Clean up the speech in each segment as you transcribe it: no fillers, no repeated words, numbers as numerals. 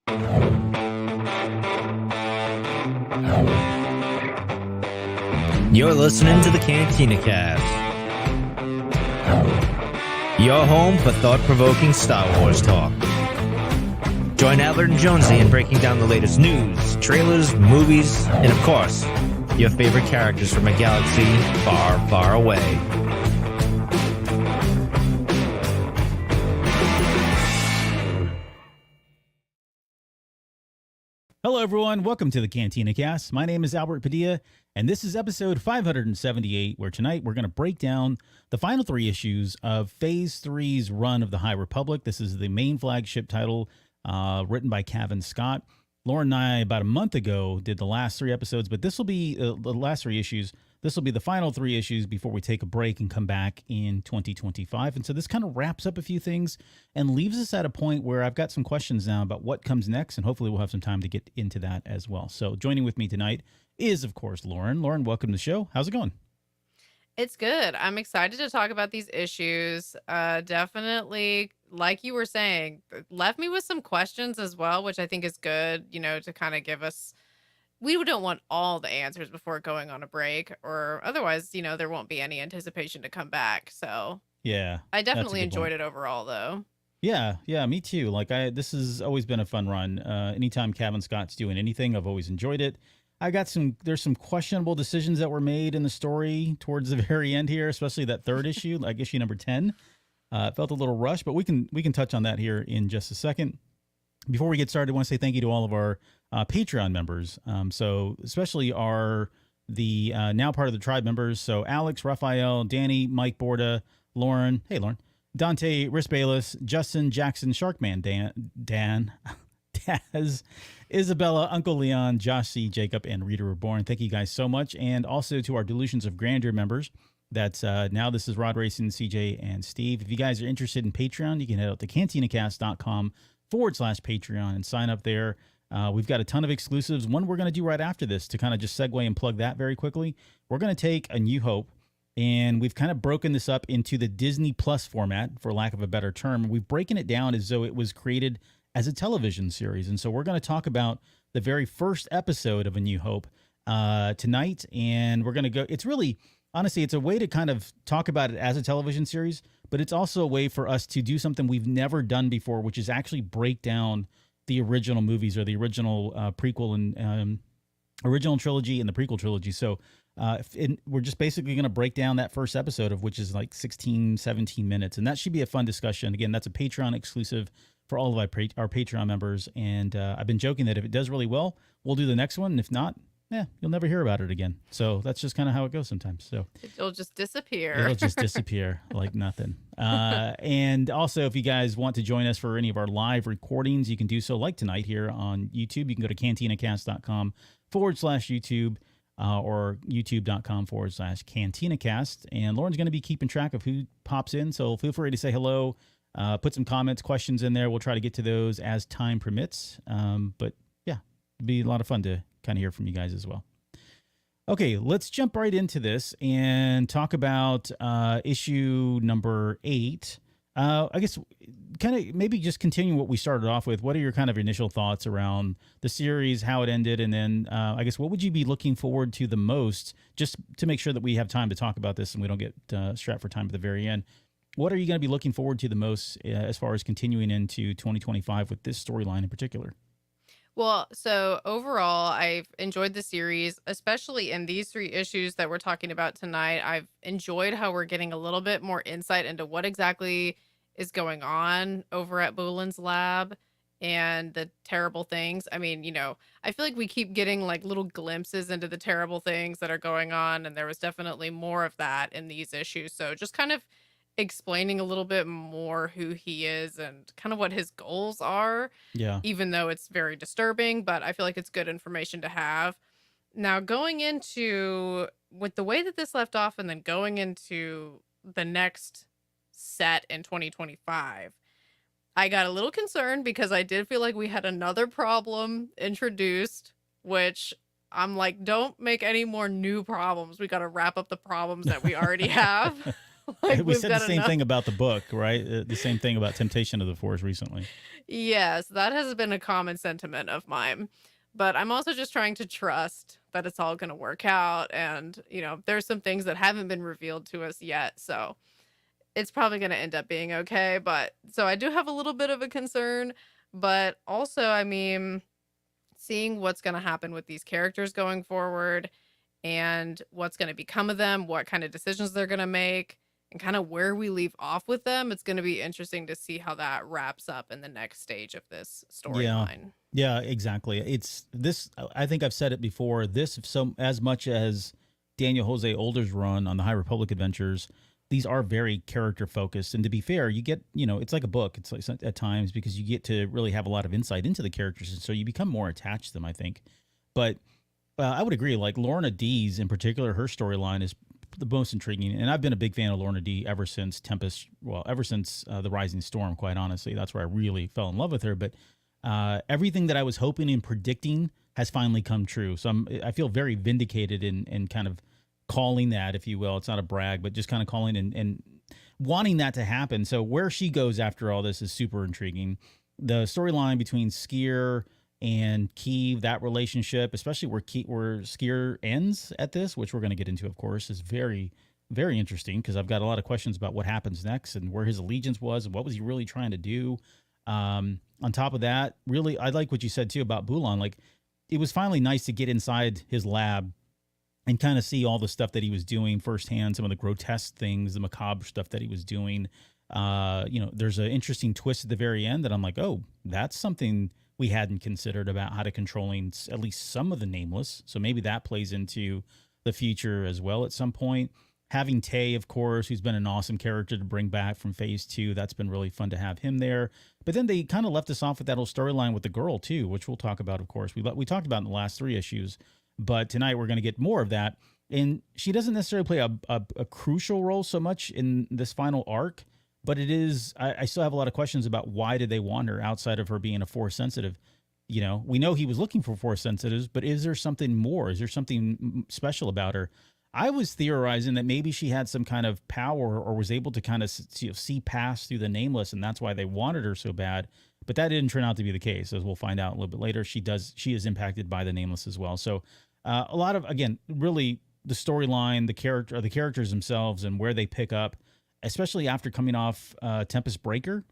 You're listening to the Cantina Cast, your home for thought-provoking Star Wars talk. Join Adler and Jonesy in breaking down the latest news, trailers, movies, and of course, your favorite characters from a galaxy far, far away. Hello, everyone. Welcome to the Cantina Cast. My name is Albert Padilla, and this is episode 578, where tonight we're going to break down the final three issues of Phase 3's run of the High Republic. This is the main flagship title, written by Cavan Scott. Lauren and I, about a month ago, did the last three episodes, but this will be the last three issues. This will be the final three issues before we take a break and come back in 2025. And so this kind of wraps up a few things and leaves us at a point where I've got some questions now about what comes next, and hopefully we'll have some time to get into that as well. So joining with me tonight is, of course, Lauren. Lauren, welcome to the show. How's it going? It's good. I'm excited to talk about these issues. Definitely, like you were saying, left me with some questions as well, which I think is good, to kind of give us. We don't want all the answers before going on a break, or otherwise, there won't be any anticipation to come back. So Yeah, I that's a definitely good enjoyed point. it overall, though. Yeah, me too. This has always been a fun run. Anytime Cavan Scott's doing anything, I've always enjoyed it. There's some questionable decisions that were made in the story towards the very end here, especially that third issue, like issue number 10. It felt a little rushed, but we can touch on that here in just a second. Before we get started, I want to say thank you to all of our Patreon members. So especially the now part of the tribe members. So Alex, Raphael, Danny, Mike Borda, Lauren. Hey, Lauren. Dante, Riss Bayless, Justin, Jackson, Sharkman, Dan, Taz, Isabella, Uncle Leon, Josh C., Jacob, and Rita Reborn. Thank you guys so much. And also to our Delusions of Grandeur members. That's now this is Rod Racing, CJ, and Steve. If you guys are interested in Patreon, you can head out to cantinacast.com/Patreon and sign up there. We've got a ton of exclusives. One we're going to do right after this to kind of just segue and plug that very quickly. We're going to take A New Hope, and we've kind of broken this up into the Disney Plus format, for lack of a better term. We've broken it down as though it was created as a television series. And so we're going to talk about the very first episode of A New Hope tonight. And we're going to go, it's really, honestly, it's a way to kind of talk about it as a television series, but it's also a way for us to do something we've never done before, which is actually break down the original movies, or the original prequel and original trilogy and the prequel trilogy. So we're just basically going to break down that first episode, of which is like 16, 17 minutes. And that should be a fun discussion. Again, that's a Patreon exclusive for all of our Patreon members. And I've been joking that if it does really well, we'll do the next one. And if not, you'll never hear about it again. So that's just kind of how it goes sometimes. So It'll just disappear. it'll just disappear like nothing. And also, if you guys want to join us for any of our live recordings, you can do so, like tonight here on YouTube. You can go to cantinacast.com/YouTube or youtube.com/cantinacast. And Lauren's going to be keeping track of who pops in. So feel free to say hello, put some comments, questions in there. We'll try to get to those as time permits. But yeah, it'd be a lot of fun to kind of hear from you guys as well. Okay, let's jump right into this and talk about issue number 8. I guess kind of maybe just continue what we started off with. What are your kind of initial thoughts around the series, how it ended, and then I guess what would you be looking forward to the most, just to make sure that we have time to talk about this and we don't get strapped for time at the very end. What are you going to be looking forward to the most as far as continuing into 2025 with this storyline in particular? Well, so overall, I've enjoyed the series, especially in these three issues that we're talking about tonight. I've enjoyed how we're getting a little bit more insight into what exactly is going on over at Bolin's lab and the terrible things. I mean, I feel like we keep getting like little glimpses into the terrible things that are going on, and there was definitely more of that in these issues. So just kind of explaining a little bit more who he is and kind of what his goals are, Yeah. even though it's very disturbing, but I feel like it's good information to have. Now, going into with the way that this left off and then going into the next set in 2025, I got a little concerned because I did feel like we had another problem introduced, which I'm like, don't make any more new problems. We got to wrap up the problems that we already have. Like We we've said the got same enough. thing about the book, right? The same thing about Temptation of the Force recently. Yes, that has been a common sentiment of mine. But I'm also just trying to trust that it's all going to work out. And, there's some things that haven't been revealed to us yet. So it's probably going to end up being okay. But so I do have a little bit of a concern. But also, I mean, seeing what's going to happen with these characters going forward and what's going to become of them, what kind of decisions they're going to make, and kind of where we leave off with them. It's going to be interesting to see how that wraps up in the next stage of this Yeah. storyline. Yeah, exactly. It's this. I think I've said it before. This, so as much as Daniel Jose Older's run on the High Republic adventures, these are very character focused. And to be fair, you get, it's like a book. It's like at times because you get to really have a lot of insight into the characters, and so you become more attached to them, I think. But I would agree. Like Lourna Dee's in particular, her storyline is the most intriguing, and I've been a big fan of Lourna Dee ever since Tempest. Well, ever since the Rising Storm. Quite honestly, that's where I really fell in love with her. But everything that I was hoping and predicting has finally come true. So I feel very vindicated in kind of calling that, if you will. It's not a brag, but just kind of calling and wanting that to happen. So where she goes after all this is super intriguing. The storyline between Sskeer and Kiev, that relationship, especially where Sskeer ends at this, which we're going to get into, of course, is very, very interesting because I've got a lot of questions about what happens next and where his allegiance was and what was he really trying to do. On top of that, really, I like what you said too about Bulan. Like, it was finally nice to get inside his lab and kind of see all the stuff that he was doing firsthand, some of the grotesque things, the macabre stuff that he was doing. There's an interesting twist at the very end that I'm like, oh, that's something we hadn't considered about how to controlling at least some of the nameless. So maybe that plays into the future as well at some point. Having Tay, of course, who's been an awesome character to bring back from phase 2. That's been really fun to have him there. But then they kind of left us off with that whole storyline with the girl too, which we'll talk about, of course. We talked about in the last 3 issues, but tonight we're going to get more of that. And she doesn't necessarily play a crucial role so much in this final arc, but it is, I still have a lot of questions about why did they want her outside of her being a Force sensitive. We know he was looking for Force sensitives, but is there something more? Is there something special about her? I was theorizing that maybe she had some kind of power or was able to kind of see past through the nameless, and that's why they wanted her so bad. But that didn't turn out to be the case, as we'll find out a little bit later. She is impacted by the nameless as well. So a lot of, again, really the storyline, the characters themselves, and where they pick up, especially after coming off Tempest Breaker.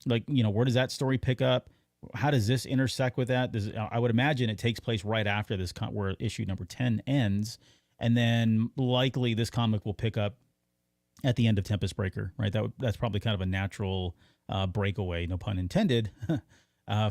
Like, where does that story pick up? How does this intersect with that? I would imagine it takes place right after this, where issue number 10 ends. And then likely this comic will pick up at the end of Tempest Breaker, right? That's probably kind of a natural breakaway, no pun intended,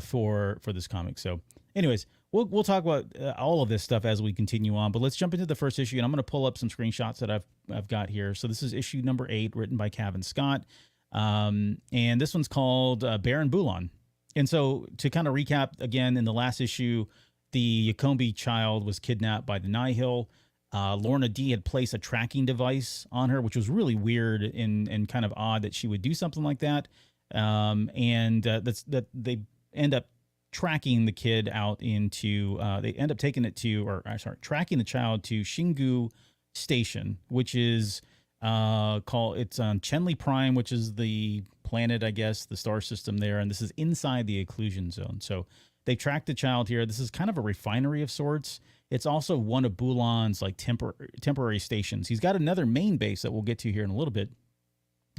for this comic. So, anyways, we'll talk about all of this stuff as we continue on. But let's jump into the first issue, and I'm going to pull up some screenshots that I've got here. So this is issue number 8, written by Kevin Scott, and this one's called Baron Bulan. And so to kind of recap again, in the last issue, the Yakombi child was kidnapped by the Nihil. Lourna Dee had placed a tracking device on her, which was really weird and kind of odd that she would do something like that. That they end up tracking the kid out into, they end up taking it to, tracking the child to Shingu Station, which is it's on Chenli Prime, which is the planet, I guess, the star system there. And this is inside the occlusion zone. So they tracked the child here. This is kind of a refinery of sorts. It's also one of Bulan's like temporary stations. He's got another main base that we'll get to here in a little bit.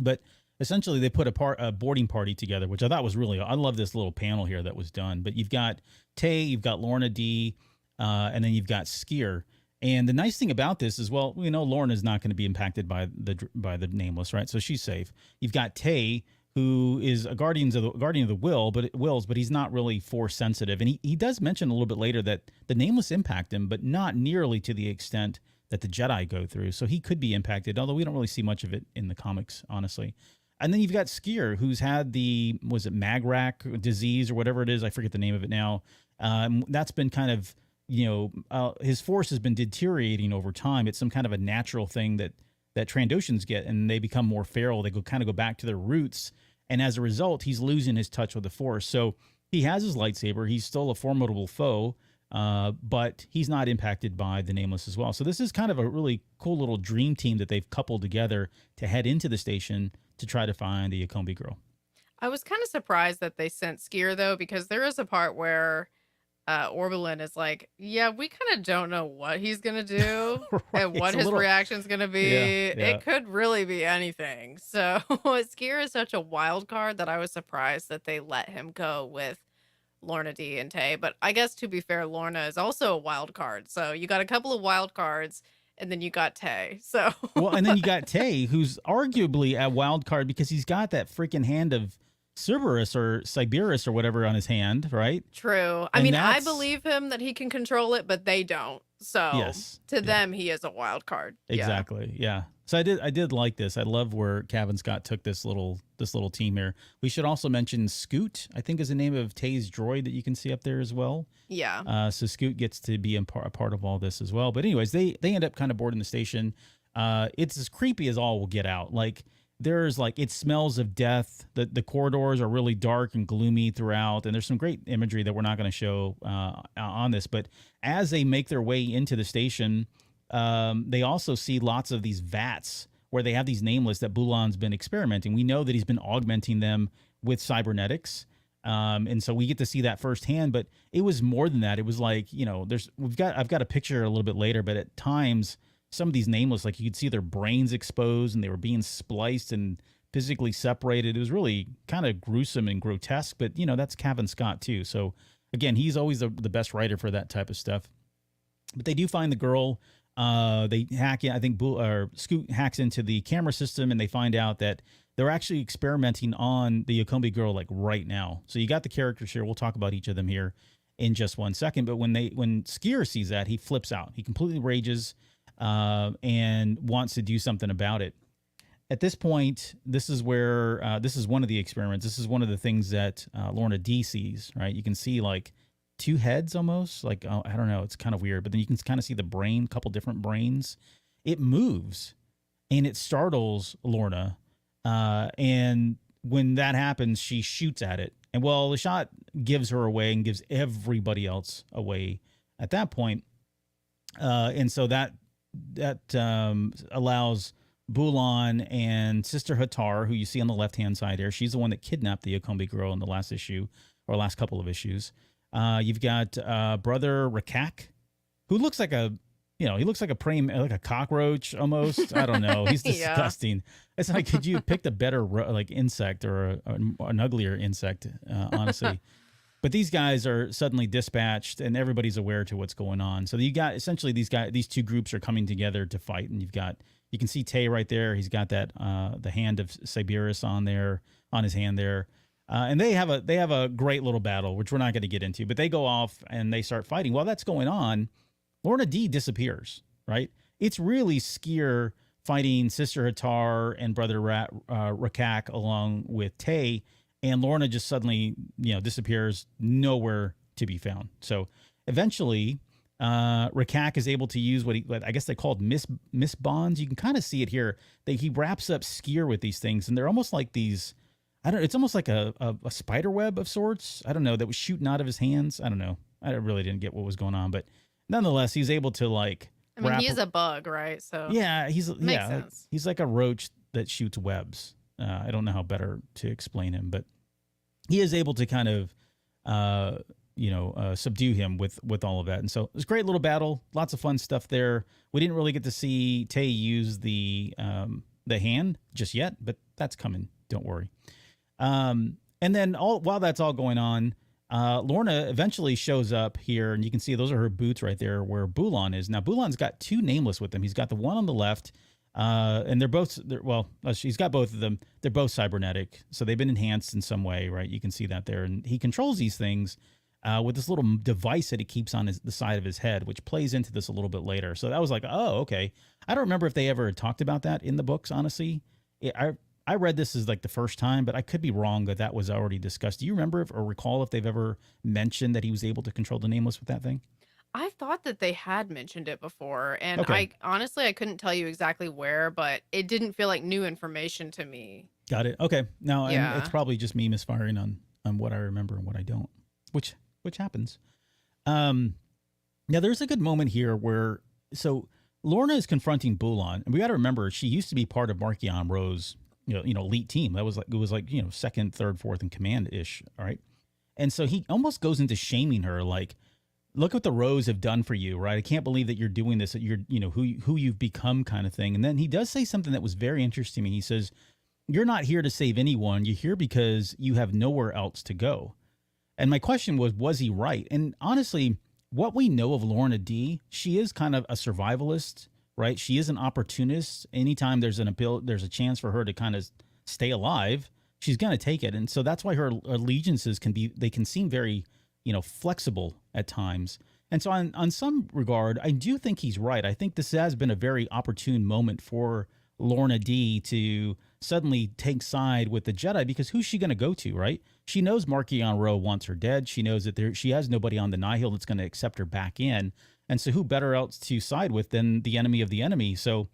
But essentially, they put a boarding party together, which I thought was I love this little panel here that was done. But you've got Tay, you've got Lourna Dee, and then you've got Sskeer. And the nice thing about this is, well, Lourna's not going to be impacted by the nameless, right? So she's safe. You've got Tay, who is a guardian of the wills, but he's not really Force sensitive. And he does mention a little bit later that the nameless impact him, but not nearly to the extent that the Jedi go through. So he could be impacted, although we don't really see much of it in the comics, honestly. And then you've got Sskeer, who's had was it Magrak disease or whatever it is? I forget the name of it now. That's been kind of, his Force has been deteriorating over time. It's some kind of a natural thing that Trandoshans get, and they become more feral. They go back to their roots. And as a result, he's losing his touch with the Force. So he has his lightsaber. He's still a formidable foe. but he's not impacted by the Nameless as well. So this is kind of a really cool little dream team that they've coupled together to head into the station to try to find the Akombi girl. I was kind of surprised that they sent Sskeer though, because there is a part where Orbelin is like, yeah, we kind of don't know what he's gonna do Right, and what it's a his little, reaction's gonna be. yeah, yeah. It could really be anything. So Sskeer is such a wild card that I was surprised that they let him go with Lourna Dee and Tay. But I guess to be fair, Lorna is also a wild card. So you got a couple of wild cards, and then you got Tay. So Well, and then you got Tay, who's arguably a wild card because he's got that freaking hand of Cerberus or Siberus or whatever on his hand, right? true. I And mean, I that's believe him that he can control it, but they don't. So yes, to yeah, them, he is a wild card. Yeah. exactly, yeah. So I did like this. I love where Cavan Scott took this little team here. We should also mention Scoot, I think is the name of Tay's droid that you can see up there as well. Yeah. So Scoot gets to be a part of all this as well. But anyways, they end up kind of boarding the station. It's as creepy as all will get out. Like there's like it smells of death. The corridors are really dark and gloomy throughout, and there's some great imagery that we're not going to show on this. But as they make their way into the station, they also see lots of these vats where they have these Nameless that Bulan's been experimenting. We know that he's been augmenting them with cybernetics. And so we get to see that firsthand, but it was more than that. It was like, you know, I've got a picture a little bit later, but at times some of these Nameless, like you could see their brains exposed and they were being spliced and physically separated. It was really kind of gruesome and grotesque, but you know, that's Cavan Scott too. So again, he's always the best writer for that type of stuff. But they do find the girl. They hack in. I think Scoot hacks into the camera system, and they find out that they're actually experimenting on the Akombi girl like right now. So you got the characters here. We'll talk about each of them here in just 1 second. But when Sskeer sees that, he flips out. He completely rages and wants to do something about it. At this point, this is where this is one of the experiments. This is one of the things that Lourna Dee sees. Right, you can see like two heads almost, like I don't know, it's kind of weird, but then you can kind of see the brain, couple different brains. It moves and it startles Lourna, and when that happens, she shoots at it, and well, the shot gives her away and gives everybody else away at that point. And so that allows Bulan and Sister Hatar, who you see on the left hand side here, she's the one that kidnapped the Akombi girl in the last issue or last couple of issues. You've got Brother Rakak, who looks like he looks like a praying, like a cockroach almost. I don't know. He's Yeah. disgusting. It's like, could you have picked a better like insect or an uglier insect, honestly? But these guys are suddenly dispatched, and everybody's aware to what's going on. So you got essentially these two groups are coming together to fight, and you can see Tay right there. He's got that the hand of Siberus on his hand there. And they have a great little battle, which we're not going to get into, but they go off and they start fighting. While that's going on, Lourna Dee disappears, right? It's really Sskeer fighting Sister Hatar and Brother Rakak along with Tay, and Lourna just suddenly, disappears, nowhere to be found. So eventually, Rakak is able to use what I guess they called miss bonds. You can kind of see it here. He wraps up Sskeer with these things, and they're almost like these. It's almost like a spider web of sorts. I don't know, that was shooting out of his hands. I don't know. I really didn't get what was going on, but nonetheless, he's able to like. I mean, he's a bug, right? So yeah, makes sense. He's like a roach that shoots webs. I don't know how better to explain him, but he is able to kind of, subdue him with all of that. And so it was a great little battle. Lots of fun stuff there. We didn't really get to see Tay use the hand just yet, but that's coming. Don't worry. And then while that's all going on, Lourna eventually shows up here, and you can see those are her boots right there where Bulan is. Now, Bulan's got two Nameless with him. He's got the one on the left, and she's got both of them. They're both cybernetic, so they've been enhanced in some way, right? You can see that there. And he controls these things with this little device that he keeps on the side of his head, which plays into this a little bit later. So that was like, oh, okay. I don't remember if they ever talked about that in the books, honestly. I read this as like the first time, but I could be wrong that was already discussed. Do you remember or recall if they've ever mentioned that he was able to control the Nameless with that thing? I thought that they had mentioned it before, and Okay. I couldn't tell you exactly where, but it didn't feel like new information to me. Got it. Okay. Now, Yeah. and it's probably just me misfiring on what I remember and what I don't, which happens. Now, there's a good moment here where so Lorna is confronting Bulan, and we got to remember she used to be part of Markion Ro's elite team. That was like it was like second, third, fourth in command ish. All right, and so he almost goes into shaming her, like, look what the Rose have done for you, right? I can't believe that you're doing this, that you're who you've become, kind of thing. And then he does say something that was very interesting to me. He says, "You're not here to save anyone. You're here because you have nowhere else to go." And my question was he right? And honestly, what we know of Lourna Dee, she is kind of a survivalist, right? She is an opportunist. Anytime there's a chance for her to kind of stay alive, she's going to take it. And so that's why her allegiances can seem very, flexible at times. And so on some regard, I do think he's right. I think this has been a very opportune moment for Lourna Dee to suddenly take side with the Jedi, because who's she going to go to, right? She knows Markion Ro wants her dead. She knows that she has nobody on the Nihil that's going to accept her back in. And so who better else to side with than the enemy of the enemy? So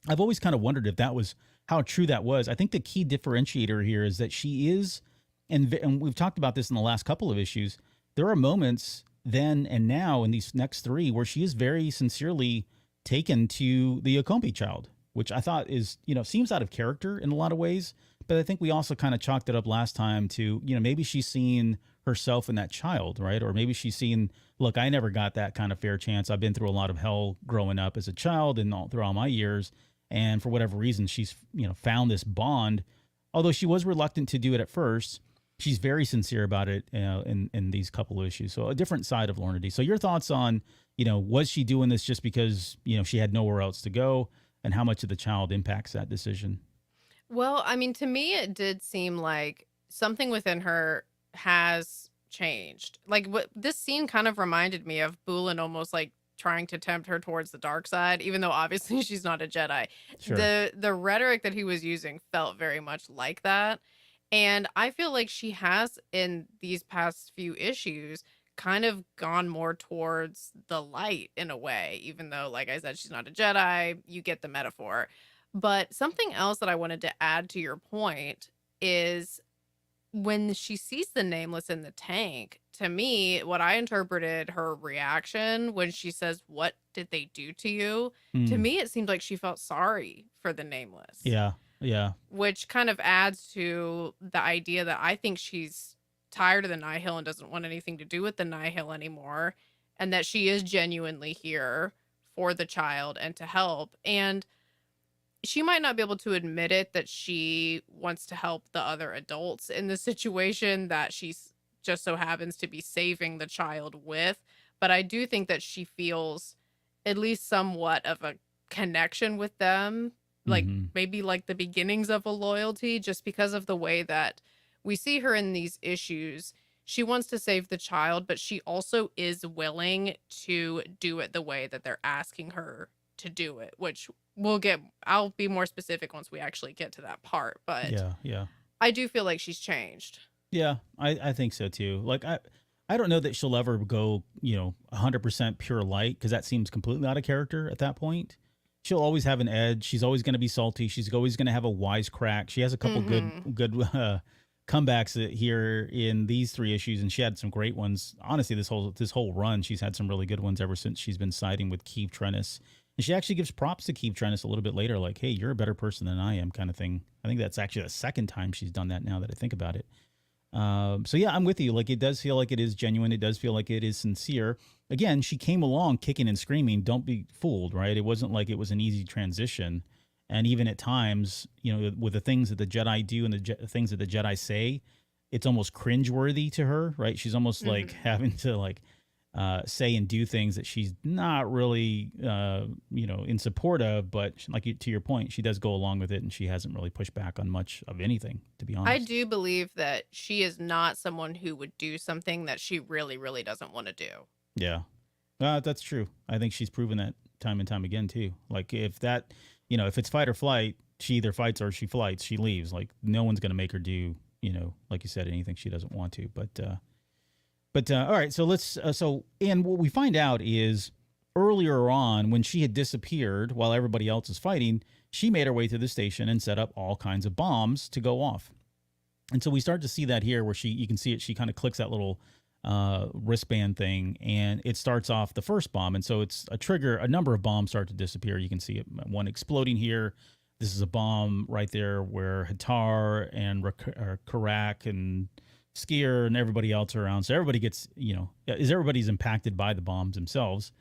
I've always kind of wondered if that was how true that was. I think the key differentiator here is that she is, and we've talked about this in the last couple of issues, there are moments then and now in these next three where she is very sincerely taken to the Okombi child, which I thought is, seems out of character in a lot of ways. But I think we also kind of chalked it up last time to, maybe she's seen herself in that child, right? Or maybe she's seen, look, I never got that kind of fair chance. I've been through a lot of hell growing up as a child and through all my years. And for whatever reason, she's, found this bond. Although she was reluctant to do it at first, she's very sincere about it in these couple of issues. So a different side of Lourna Dee. So your thoughts on, was she doing this just because, she had nowhere else to go, and how much of the child impacts that decision? Well, I mean, to me, it did seem like something within her has changed. Like, what this scene kind of reminded me of Bulan almost like trying to tempt her towards the dark side, even though obviously she's not a Jedi. Sure. The rhetoric that he was using felt very much like that. And I feel like she has, in these past few issues, kind of gone more towards the light in a way, even though, like I said, she's not a Jedi. You get the metaphor. But something else that I wanted to add to your point is when she sees the nameless in the tank, to me, what I interpreted her reaction when she says, "What did they do to you?" To Mm. me, it seemed like she felt sorry for the nameless. Yeah. Yeah. Which kind of adds to the idea that I think she's tired of the Nihil and doesn't want anything to do with the Nihil anymore, and that she is genuinely here for the child and to help. And she might not be able to admit it that she wants to help the other adults in the situation that she's just so happens to be saving the child with, but I do think that she feels at least somewhat of a connection with them, like Hmm. maybe like the beginnings of a loyalty, just because of the way that we see her in these issues. She wants to save the child, but she also is willing to do it the way that they're asking her to do it, which I'll be more specific once we actually get to that part, but Yeah. Yeah. I do feel like she's changed. Yeah, I think so too. Like I don't know that she'll ever go, 100% pure light, because that seems completely out of character at that point. She'll always have an edge. She's always going to be salty. She's always going to have a wisecrack. She has a couple Mhm. good comebacks here in these three issues, and she had some great ones. Honestly, this whole run, she's had some really good ones ever since she's been siding with Keeve Trennis. And she actually gives props to Keeve Trennis a little bit later, like, "Hey, you're a better person than I am," kind of thing. I think that's actually the second time she's done that now that I think about it. So yeah, I'm with you. Like, it does feel like it is genuine. It does feel like it is sincere. Again, she came along kicking and screaming. Don't be fooled, right? It wasn't like it was an easy transition. And even at times, with the things that the Jedi do and the things that the Jedi say, it's almost cringeworthy to her, right? She's almost like Mhm. having to say and do things that she's not really, in support of. But to your point, she does go along with it, and she hasn't really pushed back on much of anything, to be I honest. do believe that she is not someone who would do something that she really, really doesn't want to do. Yeah. That's true. I think she's proven that time and time again too. Like, if it's fight or flight, she either fights or she flights. She leaves. Like, no one's gonna make her do, like you said, anything she doesn't want to. But all right. So and what we find out is earlier on, when she had disappeared while everybody else is fighting, she made her way to the station and set up all kinds of bombs to go off. And so we start to see that here, where you can see it. She kind of clicks that little wristband thing, and it starts off the first bomb, and so it's a trigger. A number of bombs start to disappear. You can see it, one exploding here. This is a bomb right there where Hatar and Karak and Sskeer and everybody else are around. So everybody gets, everybody's impacted by the bombs themselves.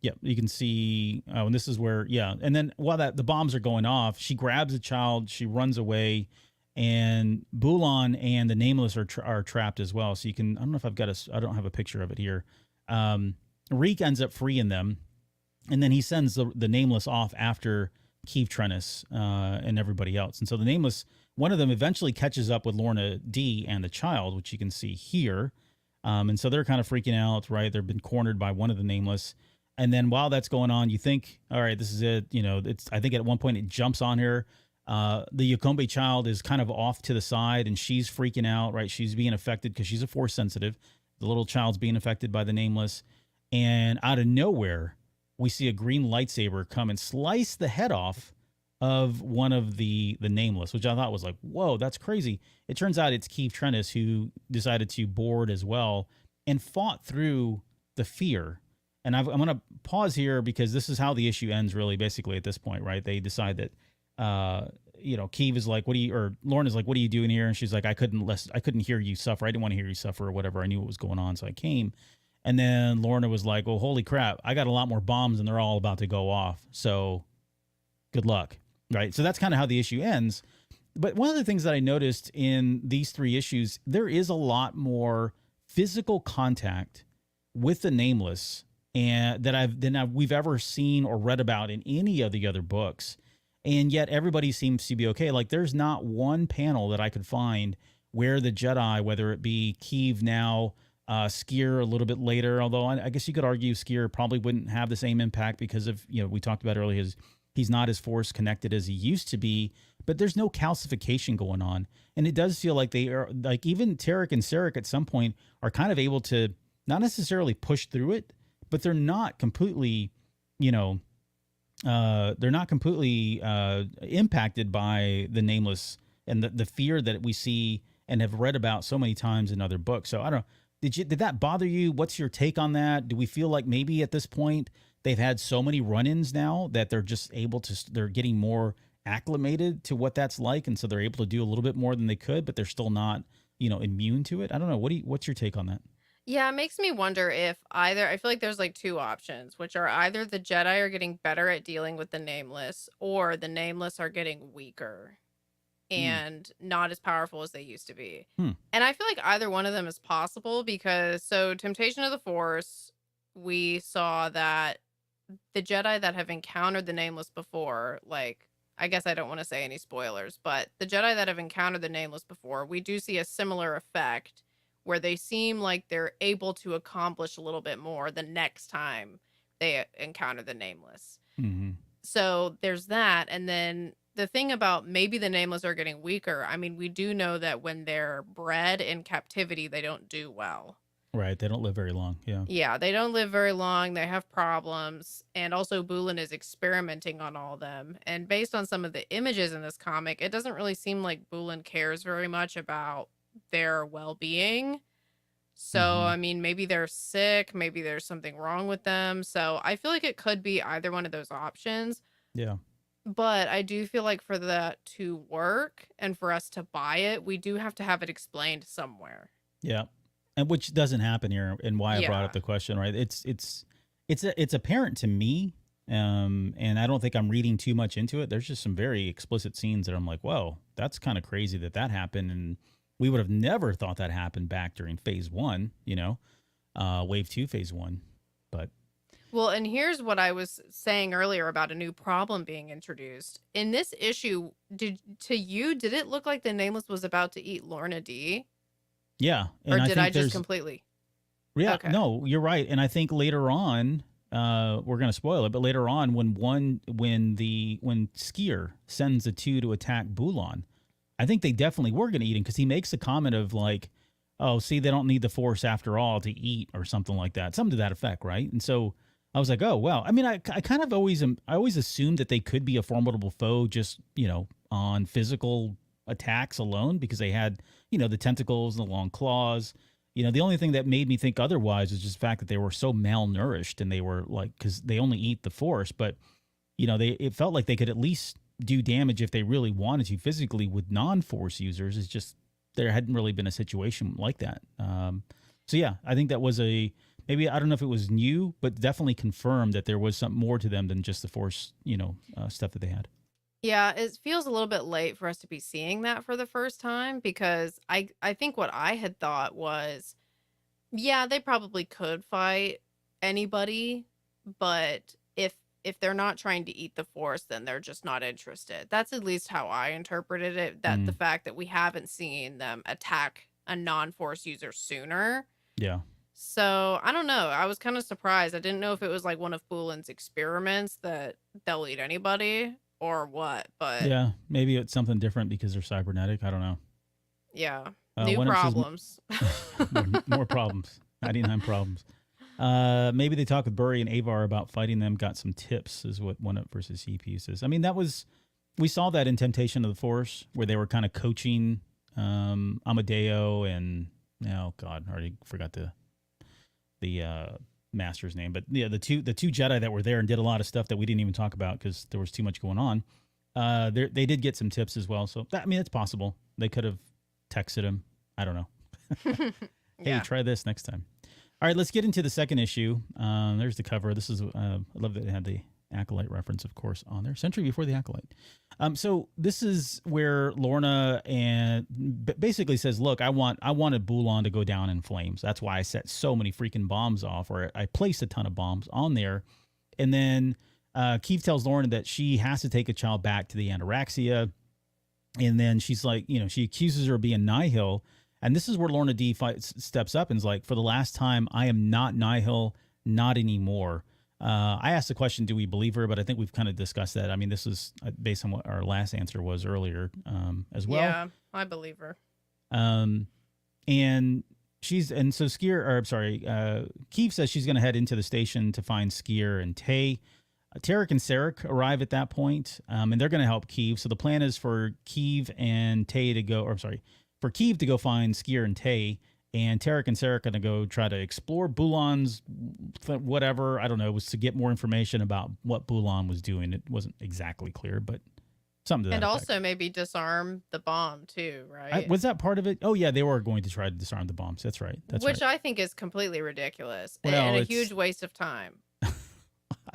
Yeah, you can see, and this is where, and then while the bombs are going off, she grabs a child, she runs away, and Bulan and the Nameless are trapped as well. So you can, I don't know if I don't have a picture of it here. Reek ends up freeing them, and then he sends the Nameless off after Keeve Trennis and everybody else. And so the Nameless, one of them eventually catches up with Lourna Dee and the child, which you can see here. And so they're kind of freaking out, right? They've been cornered by one of the Nameless. And then while that's going on, you think, all right, this is it. I think at one point it jumps on her. The Yakombe child is kind of off to the side, and she's freaking out, right? She's being affected because she's a force sensitive. The little child's being affected by the Nameless. And out of nowhere, we see a green lightsaber come and slice the head off of one of the Nameless, which I thought was like, whoa, that's crazy. It turns out it's Keeve Trennis who decided to board as well and fought through the fear. And I'm going to pause here because this is how the issue ends, really, basically, at this point, right? They decide that, Keeve is like, Lorna's like, what are you doing here? And she's like, I couldn't hear you suffer. I didn't want to hear you suffer or whatever. I knew what was going on, so I came. And then Lourna was like, oh, holy crap, I got a lot more bombs and they're all about to go off. So good luck, right? So that's kind of how the issue ends. But one of the things that I noticed in these 3 issues, there is a lot more physical contact with the Nameless and that we've ever seen or read about in any of the other books. And yet everybody seems to be okay. Like, there's not one panel that I could find where the Jedi, whether it be Keeve now, Sskeer a little bit later, although I guess you could argue Sskeer probably wouldn't have the same impact because of, we talked about earlier, he's not as force connected as he used to be, but there's no calcification going on. And it does feel like they are, like, even Tarek and Sarek at some point are kind of able to not necessarily push through it, but they're not completely, impacted by the Nameless and the fear that we see and have read about so many times in other books. So I don't know. Did that bother you? What's your take on that? Do we feel like maybe at this point they've had so many run-ins now that they're just they're getting more acclimated to what that's like, and so they're able to do a little bit more than they could, but they're still not, immune to it? I don't know. What's your take on that? Yeah, it makes me wonder if I feel like there's like 2 options, which are either the Jedi are getting better at dealing with the Nameless, or the Nameless are getting weaker and not as powerful as they used to be. And I feel like either one of them is possible because, so Temptation of the Force, we saw that the Jedi that have encountered the Nameless before, like, I guess I don't want to say any spoilers, but the Jedi that have encountered the Nameless before, we do see a similar effect where they seem like they're able to accomplish a little bit more the next time they encounter the Nameless. Mm-hmm. So there's that. And then the thing about maybe the Nameless are getting weaker, I mean, we do know that when they're bred in captivity, they don't do well. Right. They don't live very long. Yeah. Yeah, they don't live very long. They have problems. And also Bulan is experimenting on all of them. And based on some of the images in this comic, it doesn't really seem like Bulan cares very much about their well-being. So, I mean, maybe they're sick, maybe there's something wrong with them. So I feel like it could be either one of those options. Yeah. But I do feel like for that to work and for us to buy it, we do have to have it explained somewhere. Yeah. And which doesn't happen here, and why I brought up the question, right? It's apparent to me, and I don't think I'm reading too much into it. There's just some very explicit scenes that I'm like, whoa, that's kind of crazy that happened, and we would have never thought that happened back during Phase 1, Wave 2, Phase 1. But well, and here's what I was saying earlier about a new problem being introduced. In this issue, did it look like the Nameless was about to eat Lourna Dee? Yeah. Or did I just completely? Yeah, Okay. No, you're right. And I think later on, we're going to spoil it, but later on when Sskeer sends the 2 to attack Bulan, I think they definitely were going to eat him, because he makes a comment of like, oh, see, they don't need the Force after all to eat, or something like that. Something to that effect, right? And so I was like, oh, well, I mean, I kind of always assumed that they could be a formidable foe just, on physical attacks alone because they had, the tentacles and the long claws. The only thing that made me think otherwise was just the fact that they were so malnourished and they were because they only eat the Force, but it felt like they could at least do damage if they really wanted to physically with non-Force users. It's just there hadn't really been a situation like that. So yeah, I think that was maybe, I don't know if it was new, but definitely confirmed that there was something more to them than just the Force, stuff that they had. Yeah, it feels a little bit late for us to be seeing that for the first time because I think what I had thought was, yeah, they probably could fight anybody, but if they're not trying to eat the Force, then they're just not interested. That's at least how I interpreted it, that the Mm, fact that we haven't seen them attack a non-Force user sooner. yeah. So, I don't know. I was kind of surprised. I didn't know if it was like one of Boolin's experiments that they'll eat anybody or what, but Yeah. Maybe it's something different because they're cybernetic. I don't know. yeah, new One of them problems. says more problems. 99 problems. Maybe they talk with Burry and Avar about fighting them. Got some tips, is what One Up versus EP says. I mean, we saw that in Temptation of the Force where they were kind of coaching Amadeo and oh god, I already forgot the master's name, but yeah, the two Jedi that were there and did a lot of stuff that we didn't even talk about because there was too much going on. They did get some tips as well, so it's possible they could have texted him. I don't know. Hey, Yeah. try this next time. All right, let's get into the second issue. There's the cover. This is I love that it had the Acolyte reference, of course, on there. Century before the Acolyte. So this is where Lourna basically says, "Look, I wanted Bulan to go down in flames. That's why I set so many freaking bombs off, or I placed a ton of bombs on there." And then Keith tells Lourna that she has to take a child back to the Ataraxia. And then she's like, she accuses her of being Nihil. And this is where Lourna Dee steps up and is like, for the last time, I am not Nihil, not anymore. I asked the question, do we believe her? But I think we've kind of discussed that. I mean, this is based on what our last answer was earlier as well. Yeah, I believe her. And so Keith says she's going to head into the station to find Sskeer and Tay. Tarek and Sarek arrive at that point, and they're going to help Keeve. So the plan is for Keeve and Tay to go, for Keeve to go find Sskeer and Tay, and Tarek and Sarek are going to go try to explore Bulan's whatever. I don't know. It was to get more information about what Bulan was doing. It wasn't exactly clear, but something to that And effect. also maybe disarm the bomb too, right? Was that part of it? Oh, yeah, they were going to try to disarm the bombs. That's right. Which I think is completely ridiculous Well, and a it's- huge waste of time.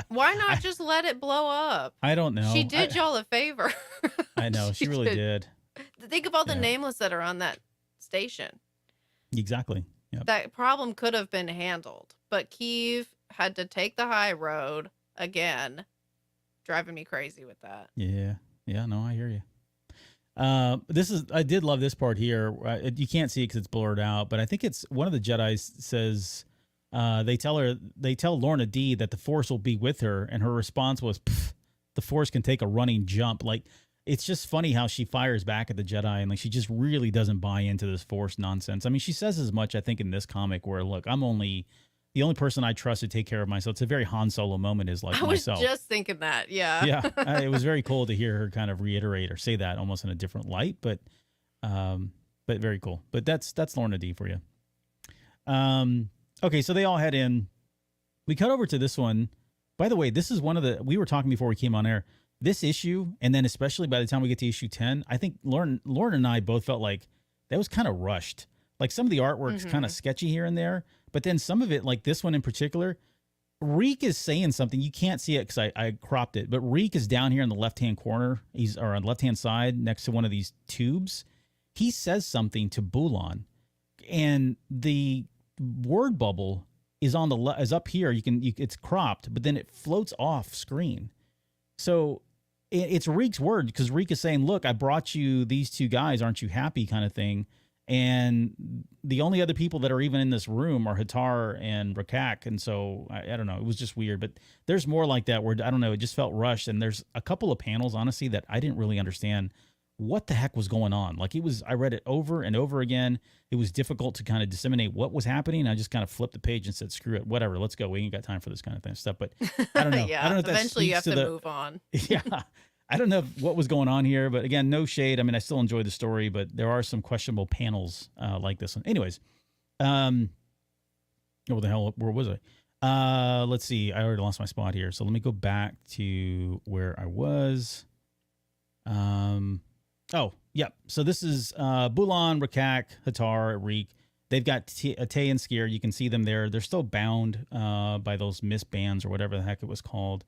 Why not just let it blow up? I don't know. She did y'all a favor. I know. She really did. Think of all the Yeah. nameless that are on that station. Exactly. Yep. That problem could have been handled, but Keeve had to take the high road again, driving me crazy with that. Yeah. Yeah. No, I hear you. I did love this part here. You can't see it because it's blurred out, but I think it's one of the Jedi says, they tell Lourna Dee that the Force will be with her, and her response was, "The Force can take a running jump." Like, it's just funny how she fires back at the Jedi, and like she just really doesn't buy into this Force nonsense. I mean, she says as much, I think, in this comic where, look, the only person I trust to take care of myself. It's a very Han Solo moment, is like I was myself. just thinking that. Yeah. Yeah, it was very cool to hear her kind of reiterate or say that almost in a different light, but very cool. But that's Lourna Dee for you. Okay, so they all head in. We cut over to this one. By the way, this is we were talking before we came on air. This issue, and then especially by the time we get to issue 10, I think Lauren and I both felt like that was kind of rushed. Like some of the artwork's kind of sketchy here and there, but then some of it, like this one in particular, Reek is saying something. You can't see it because I cropped it, but Reek is down here in the left-hand corner. Or on the left-hand side next to one of these tubes. He says something to Bulan, and the word bubble is on is up here. It's cropped, but then it floats off screen. So it's Reek's word, because Reek is saying, "Look, I brought you these two guys. Aren't you happy?" kind of thing. And the only other people that are even in this room are Hatar and Rakak. And so I don't know. It was just weird. But there's more like that where, I don't know, it just felt rushed. And there's a couple of panels, honestly, that I didn't really understand what the heck was going on. Like I read it over and over again. It was difficult to kind of disseminate what was happening. I just kind of flipped the page and said, screw it, whatever, let's go. We ain't got time for this kind of stuff. But I don't know. Yeah. I don't know if that Eventually you have speaks to the move on. yeah. I don't know what was going on here, but again, no shade. I mean, I still enjoy the story, but there are some questionable panels like this one. Anyways, what the hell? Where was I? Let's see. I already lost my spot here, so let me go back to where I was. Oh, yeah. So this is Bulan, Rakak, Hatar, Reek. They've got Tay and Sskeer. You can see them there. They're still bound by those mist bands or whatever the heck it was called.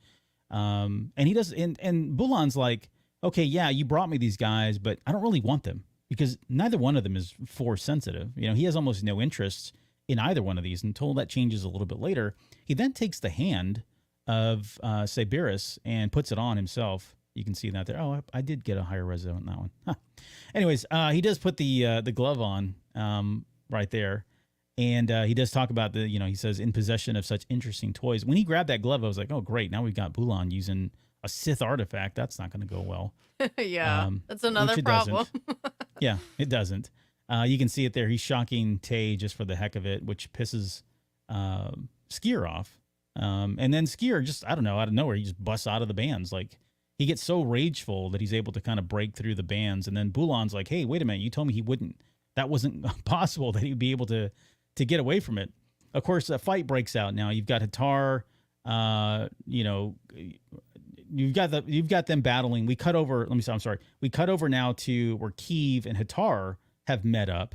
And he does, and Bulan's like, okay, yeah, you brought me these guys, but I don't really want them because neither one of them is force sensitive. You know, he has almost no interest in either one of these until that changes a little bit later. He then takes the hand of Siberis and puts it on himself. You can see that there. Oh, I did get a higher res on that one. Huh. Anyways, he does put the glove on right there. And he does talk about he says, in possession of such interesting toys. When he grabbed that glove, I was like, oh, great. Now we've got Bulan using a Sith artifact. That's not going to go well. Yeah, that's another problem. Yeah, it doesn't. You can see it there. He's shocking Tay just for the heck of it, which pisses Sskeer off. And then Sskeer just, I don't know, out of nowhere, he just busts out of the bands. Like, he gets so rageful that he's able to kind of break through the bands. And then Bulan's like, hey, wait a minute. You told me that wasn't possible, that he'd be able to get away from it. Of course, a fight breaks out now. You've got Hatar, you've got them battling. We cut over, We cut over now to where Keeve and Hatar have met up.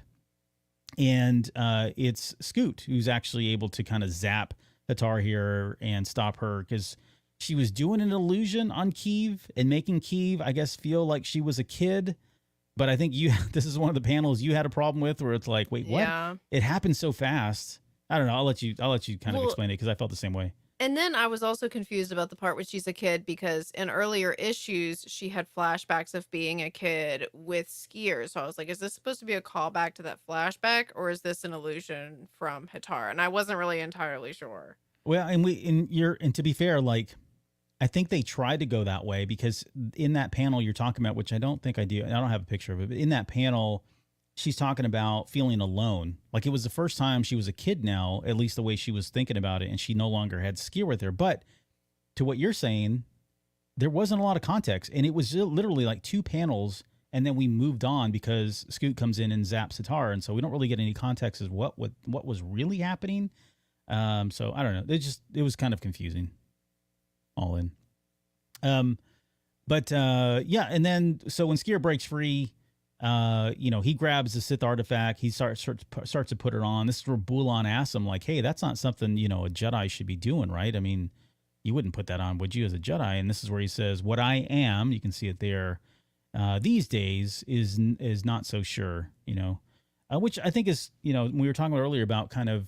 And it's Scoot who's actually able to kind of zap Hatar here and stop her because she was doing an illusion on Keeve and making Keeve, I guess, feel like she was a kid. But I think this is one of the panels you had a problem with where it's like, wait, what? Yeah. It happened so fast. I don't know. I'll let you kind of explain it because I felt the same way. And then I was also confused about the part where she's a kid because in earlier issues, she had flashbacks of being a kid with Sskeer. So I was like, is this supposed to be a callback to that flashback or is this an illusion from Hatar? And I wasn't really entirely sure. Well, and to be fair, like, I think they tried to go that way because in that panel you're talking about, which I don't think I do, I don't have a picture of it, but in that panel, she's talking about feeling alone. Like it was the first time she was a kid now, at least the way she was thinking about it, and she no longer had Sskeer with her. But to what you're saying, there wasn't a lot of context, and it was literally like 2 panels, and then we moved on because Scoot comes in and zaps Hatar, and so we don't really get any context as what was really happening. So I don't know. It was kind of confusing. All in. Yeah, and then so when Sskeer breaks free, he grabs the Sith artifact, he starts to put it on. This is where Bulan asks him, like, hey, that's not something, a Jedi should be doing, right? I mean, you wouldn't put that on, would you, as a Jedi? And this is where he says, what I am, you can see it there, these days is not so sure, which I think is, we were talking about earlier about kind of,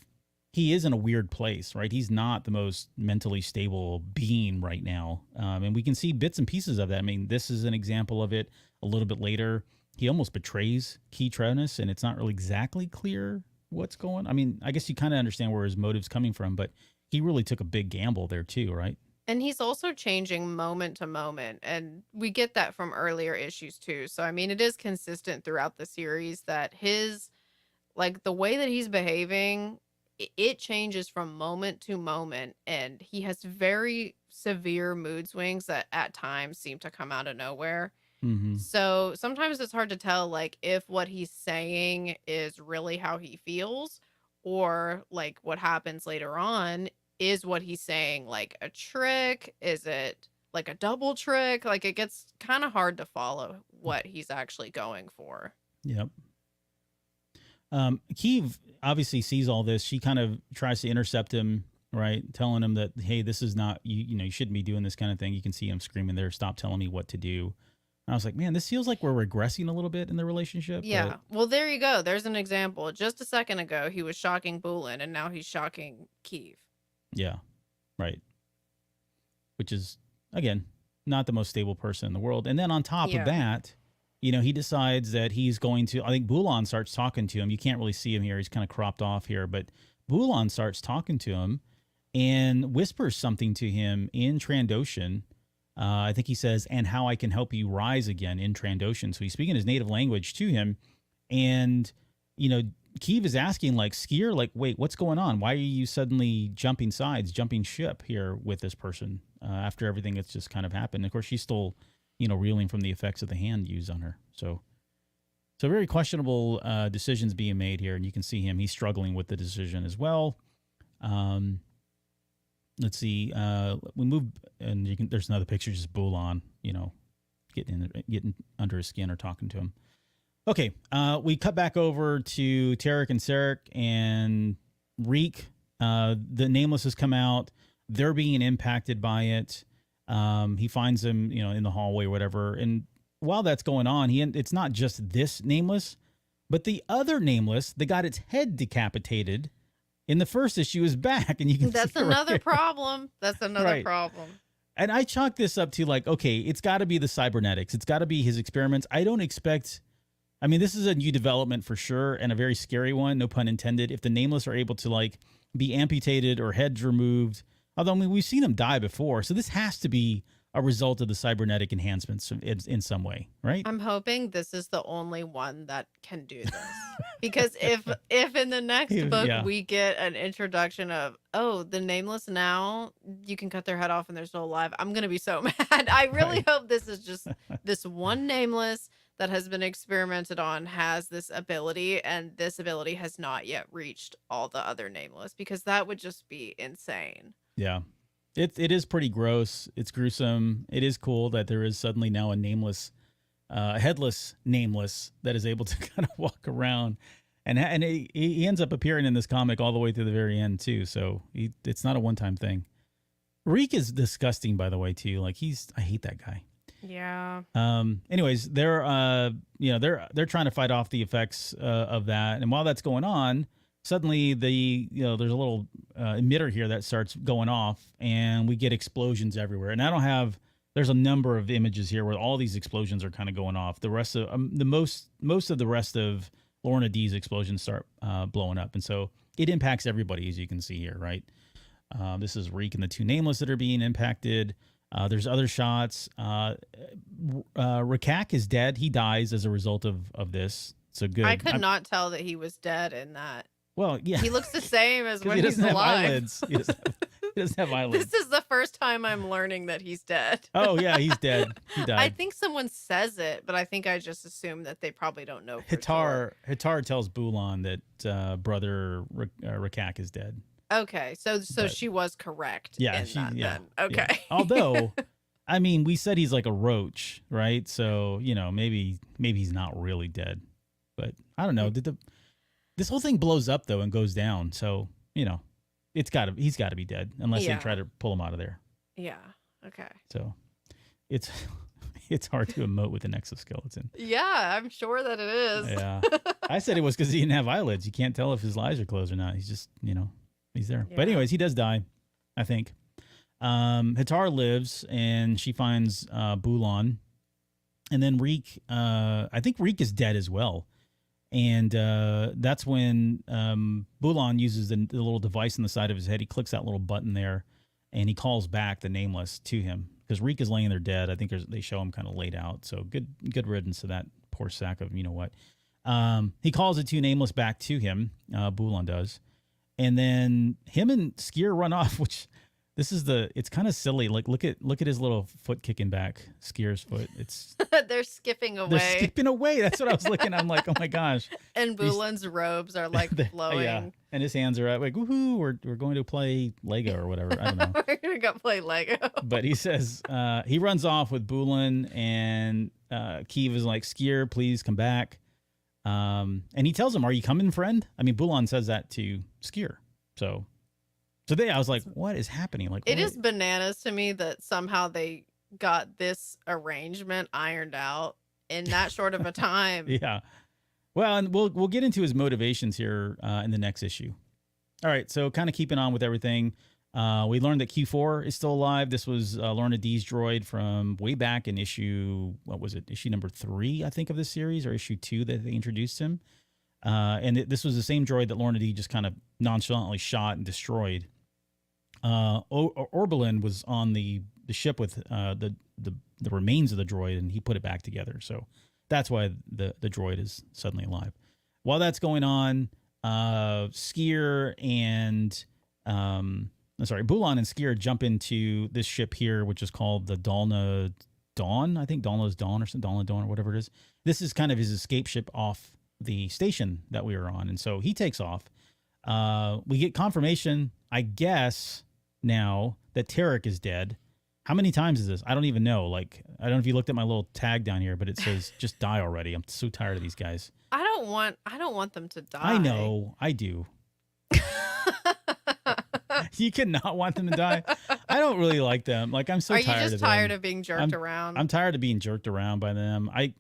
he is in a weird place, right? He's not the most mentally stable being right now. And we can see bits and pieces of that. I mean, this is an example of it a little bit later. He almost betrays Key Trevenus, and it's not really exactly clear what's going on. I mean, I guess you kind of understand where his motive's coming from, but he really took a big gamble there too, right? And he's also changing moment to moment. And we get that from earlier issues too. So, I mean, it is consistent throughout the series that the way that he's behaving, it changes from moment to moment, and he has very severe mood swings that at times seem to come out of nowhere. Mm-hmm. So sometimes it's hard to tell, like, if what he's saying is really how he feels, or like what happens later on is what he's saying, like a trick? Is it like a double trick? Like, it gets kind of hard to follow what he's actually going for. Yep. Keeve obviously sees all this. She kind of tries to intercept him, right? Telling him that, hey, this is not, you shouldn't be doing this kind of thing. You can see him screaming there, stop telling me what to do. And I was like, man, this feels like we're regressing a little bit in the relationship. Yeah. Well, there you go. There's an example. Just a second ago, he was shocking Bulan, and now he's shocking Keeve. Yeah. Right. Which is, again, not the most stable person in the world. And then on top of that, he decides that he's going to, I think Bulan starts talking to him. You can't really see him here. He's kind of cropped off here, but Bulan starts talking to him and whispers something to him in Trandoshan. I think he says, and how I can help you rise again in Trandoshan. So he's speaking his native language to him. And, Keeve is asking, like, Sskeer, like, wait, what's going on? Why are you suddenly jumping sides, jumping ship here with this person after everything that's just kind of happened? Of course, she's still, reeling from the effects of the hand used on her. So very questionable decisions being made here, and you can see him. He's struggling with the decision as well. Let's see. We move, and there's another picture, just Bulan, getting under his skin or talking to him. Okay, we cut back over to Tarek and Sarek and Reek. The Nameless has come out. They're being impacted by it. He finds them, in the hallway or whatever. And while that's going on, it's not just this Nameless, but the other Nameless that got its head decapitated in the first issue is back. And you can That's another problem. That's another problem. And I chalk this up to okay, it's got to be the cybernetics. It's got to be his experiments. I don't expect... I mean, this is a new development for sure, and a very scary one, no pun intended. If the Nameless are able to be amputated or heads removed, although we've seen them die before, so this has to be a result of the cybernetic enhancements in some way, right? I'm hoping this is the only one that can do this, because if in the next book we get an introduction of the Nameless now you can cut their head off and they're still alive, I'm gonna be so mad. I really hope this is just this one Nameless that has been experimented on has this ability, and this ability has not yet reached all the other Nameless, because that would just be insane. Yeah. It is pretty gross. It's gruesome. It is cool that there is suddenly now a Nameless, headless Nameless that is able to kind of walk around, and he ends up appearing in this comic all the way to the very end too. So it's not a one-time thing. Reek is disgusting, by the way, too. I hate that guy. Yeah. Anyways, they're trying to fight off the effects of that, and while that's going on, suddenly there's a little emitter here that starts going off, and we get explosions everywhere. And there's a number of images here where all these explosions are kind of going off. The rest of most of the rest of Lourna Dee's explosions start blowing up, and so it impacts everybody, as you can see here, right? This is Reek and the two Nameless that are being impacted. There's other shots. Rakak is dead. He dies as a result of this. So good. I could not tell that he was dead in that. Well, yeah. He looks the same as when he's alive. alive. He doesn't have eyelids. This is the first time I'm learning that he's dead. Oh, yeah, he's dead. He died. I think someone says it, but I think I just assume that they probably don't know for sure. Hitar tells Bulan that brother Rakak is dead. Okay, so she was correct. Yeah, then. Okay. Yeah. Although, I mean, we said he's like a roach, right? So maybe he's not really dead, but I don't know. This whole thing blows up though and goes down, so he's got to be dead unless they try to pull him out of there. Yeah. Okay. So it's hard to emote with an exoskeleton. Yeah, I'm sure that it is. Yeah, I said it was because he didn't have eyelids. You can't tell if his eyes are closed or not. He's just he's there. Yeah. But anyways, he does die, I think. Hitar lives, and she finds Bulan. And then Reek, I think Reek is dead as well. And that's when Bulan uses the little device on the side of his head. He clicks that little button there, and he calls back the Nameless to him. Because Reek is laying there dead. I think they show him kind of laid out. So good riddance to that poor sack of what. He calls the two Nameless back to him. Bulan does. And then him and Sskeer run off, which it's kind of silly. Look at his little foot kicking back, Sskeer's foot. It's they're skipping away. That's what I was looking. I'm like, oh my gosh. And Bulan's robes are flowing. Yeah. And his hands are out like, woohoo, we're going to play Lego or whatever. I don't know. We're gonna go play Lego. But he says he runs off with Bulan, and Keeve is like, Sskeer, please come back. And he tells him, "Are you coming, friend?" I mean, Bulan says that to Sskeer. So I was like, what is happening? It is bananas to me that somehow they got this arrangement ironed out in that short of a time. Yeah. Well, and we'll get into his motivations here in the next issue. All right, so kind of keeping on with everything. We learned that Q4 is still alive. This was Lourna Dee's droid from way back in issue number 3, I think, of this series, or issue 2 that they introduced him. And this was the same droid that Lourna Dee just kind of nonchalantly shot and destroyed. Oberlin was on the ship with the remains of the droid, and he put it back together. So that's why the droid is suddenly alive. While that's going on, Sskeer and Bulan and Sskeer jump into this ship here, which is called the Dalna Dawn. I think Dawnless Dawn or something, Dawnless Dawn or whatever it is. This is kind of his escape ship off the station that we were on. And so he takes off. We get confirmation, I guess, now that Tarek is dead. How many times is this? I don't even know. Like, I don't know if you looked at my little tag down here, but it says just die already. I'm so tired of these guys. I don't want them to die. I know. I do. You cannot want them to die. I don't really like them. Like, I'm so tired of them. Are you just tired of being jerked around? I'm tired of being jerked around by them. I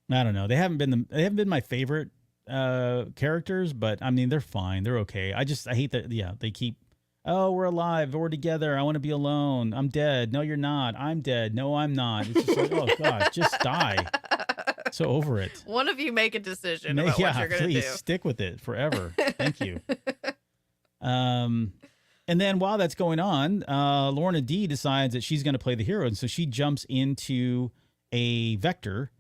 don't know. They haven't been my favorite characters, but I mean, they're fine. They're okay. I hate that. Yeah, they keep, oh, we're alive. We're together. I want to be alone. I'm dead. No, you're not. I'm dead. No, I'm not. It's just like, oh God, just die. So over it. One of you make a decision about what you're going to do. Please stick with it forever. Thank you. And then while that's going on, Lourna Dee decides that she's going to play the hero. And so she jumps into a Vector.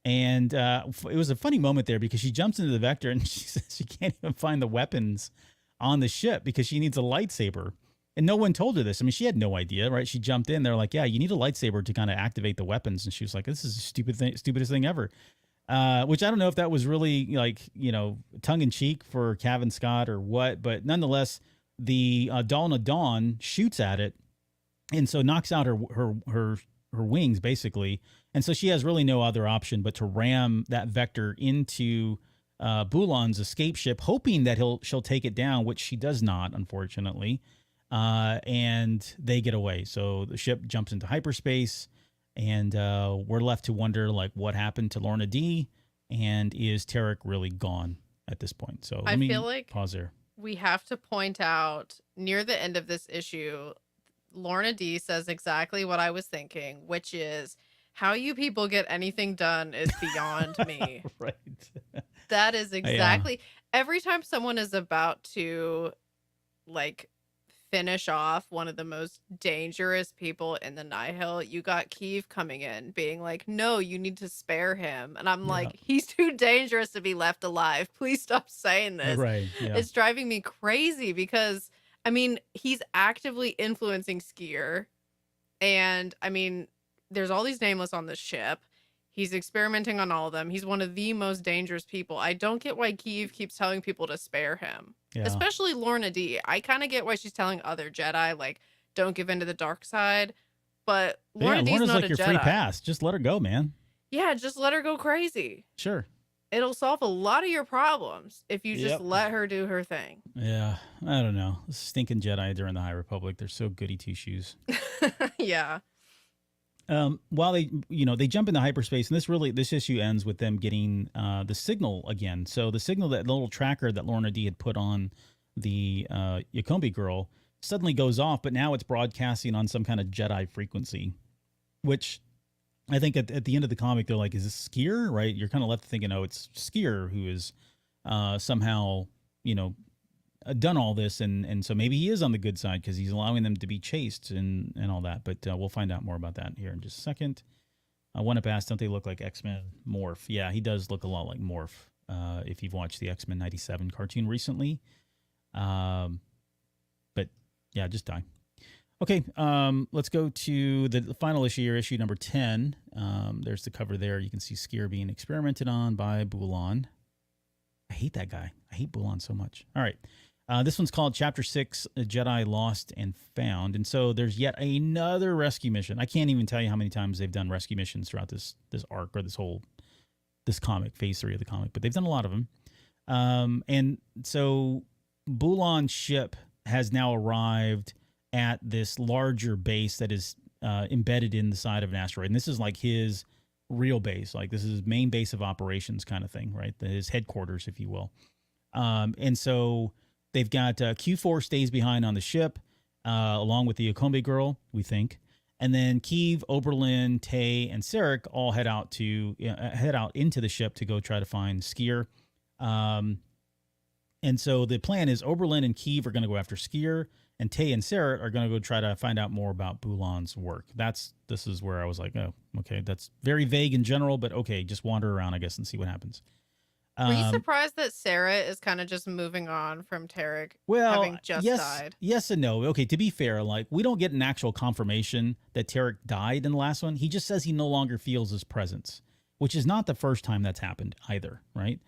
And it was a funny moment there because she jumps into the Vector and she says she can't even find the weapons on the ship because she needs a lightsaber. And no one told her this. I mean, she had no idea, right? She jumped in. They're like, yeah, you need a lightsaber to kind of activate the weapons. And she was like, this is the stupidest thing ever. Which I don't know if that was really like, tongue in cheek for Cavan Scott or what. But nonetheless, the Lourna Dawn shoots at it. And so knocks out her wings, basically. And so she has really no other option but to ram that Vector into Bulan's escape ship, hoping that she'll take it down, which she does not, unfortunately. And they get away. So the ship jumps into hyperspace, and we're left to wonder, like, what happened to Lourna Dee, and is Tarek really gone at this point? So let me feel like pause there. We have to point out near the end of this issue, Lourna Dee says exactly what I was thinking, which is, how you people get anything done is beyond me. Right. That is exactly every time someone is about to like finish off one of the most dangerous people in the Nihil, you got Keeve coming in being like, no, you need to spare him. And I'm like, he's too dangerous to be left alive. Please stop saying this. Right. Yeah. It's driving me crazy because, I mean, he's actively influencing Sskeer. And I mean, there's all these nameless on this ship. He's experimenting on all of them. He's one of the most dangerous people. I don't get why Keeve keeps telling people to spare him. Yeah. Especially Lourna Dee. I kind of get why she's telling other Jedi, like, don't give in to the dark side. But Lourna Dee's not like a Jedi. Free pass. Just let her go, man. Yeah, just let her go crazy. Sure. It'll solve a lot of your problems if you just let her do her thing. Yeah, I don't know. The stinking Jedi during the High Republic, they're so goody two-shoes. Yeah. While they jump into hyperspace, and this issue ends with them getting the signal again. So the signal, that little tracker that Lourna Dee had put on the Yakombi girl, suddenly goes off, but now it's broadcasting on some kind of Jedi frequency, which I think at the end of the comic, they're like, is this Sskeer, right? You're kind of left thinking, oh, it's Sskeer who is somehow, done all this, and so maybe he is on the good side because he's allowing them to be chased and all that. But we'll find out more about that here in just a second. One up asked, don't they look like X-Men Morph? Yeah, he does look a lot like Morph. If you've watched the X-Men 97 cartoon recently. But yeah, just die. Okay, let's go to the final issue here, issue number 10. There's the cover there. You can see Sskeer being experimented on by Bulan. I hate that guy. I hate Bulan so much. All right. This one's called Chapter 6, Jedi Lost and Found. And so there's yet another rescue mission. I can't even tell you how many times they've done rescue missions throughout this arc or this comic, phase 3 of the comic, but they've done a lot of them. And so Bulan's ship has now arrived at this larger base that is embedded in the side of an asteroid. And this is like his real base. Like, this is his main base of operations kind of thing, right? His headquarters, if you will. And so they've got Q4 stays behind on the ship, along with the Yakombi girl, we think. And then Keeve, Oberlin, Tay, and Sarek all head out into the ship to go try to find Sskeer. And so the plan is Oberlin and Keeve are going to go after Sskeer, and Tay and Sarek are going to go try to find out more about Bulan's work. This is where I was like, oh, okay, that's very vague in general, but okay, just wander around, I guess, and see what happens. Were you Um, surprised that Sarah is kind of just moving on from Tarek well, having just yes, died? yes and no. Okay, to be fair, like we don't get an actual confirmation that Tarek died in the last one. He just says he no longer feels his presence, which is not the first time that's happened either, right?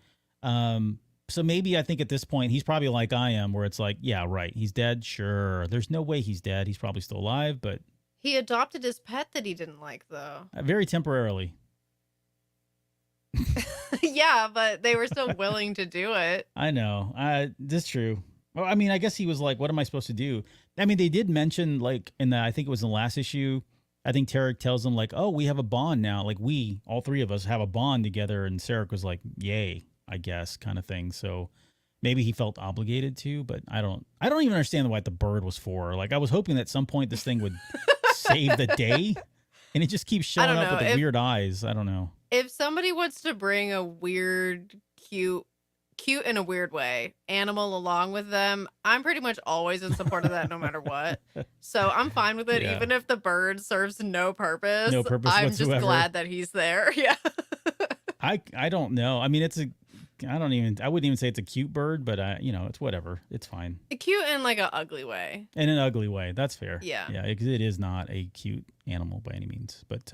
So maybe I think at this point he's probably like I am, where it's like, yeah, right, he's dead. Sure, there's no way he's dead. He's probably still alive, but He adopted his pet that he didn't like, though. very temporarily. Yeah, but they were still willing to do it. I know. That's true. Well, I mean, I guess he was like, "What am I supposed to do?" I mean, they did mention like in the I think it was in the last issue. I think Tarek tells them like, "Oh, we have a bond now. Like we, all three of us, have a bond together." And Sarek was like, "Yay, I guess," kind of thing. So maybe he felt obligated to, but I don't. I don't even understand what the bird was for. Like I was hoping that at some point this thing would save the day, and it just keeps I showing don't up know. with the weird eyes. I don't know. If somebody wants to bring a weird, cute in a weird way, animal along with them, I'm pretty much always in support of that no matter what. So I'm fine with it, Yeah. even if the bird serves no purpose. No purpose I'm whatsoever. just glad that he's there. Yeah. I don't know. I mean, I wouldn't even say it's a cute bird, but it's whatever. It's fine. Cute in like an ugly way. In an ugly way. That's fair. Yeah. Yeah. It is not a cute animal by any means, but,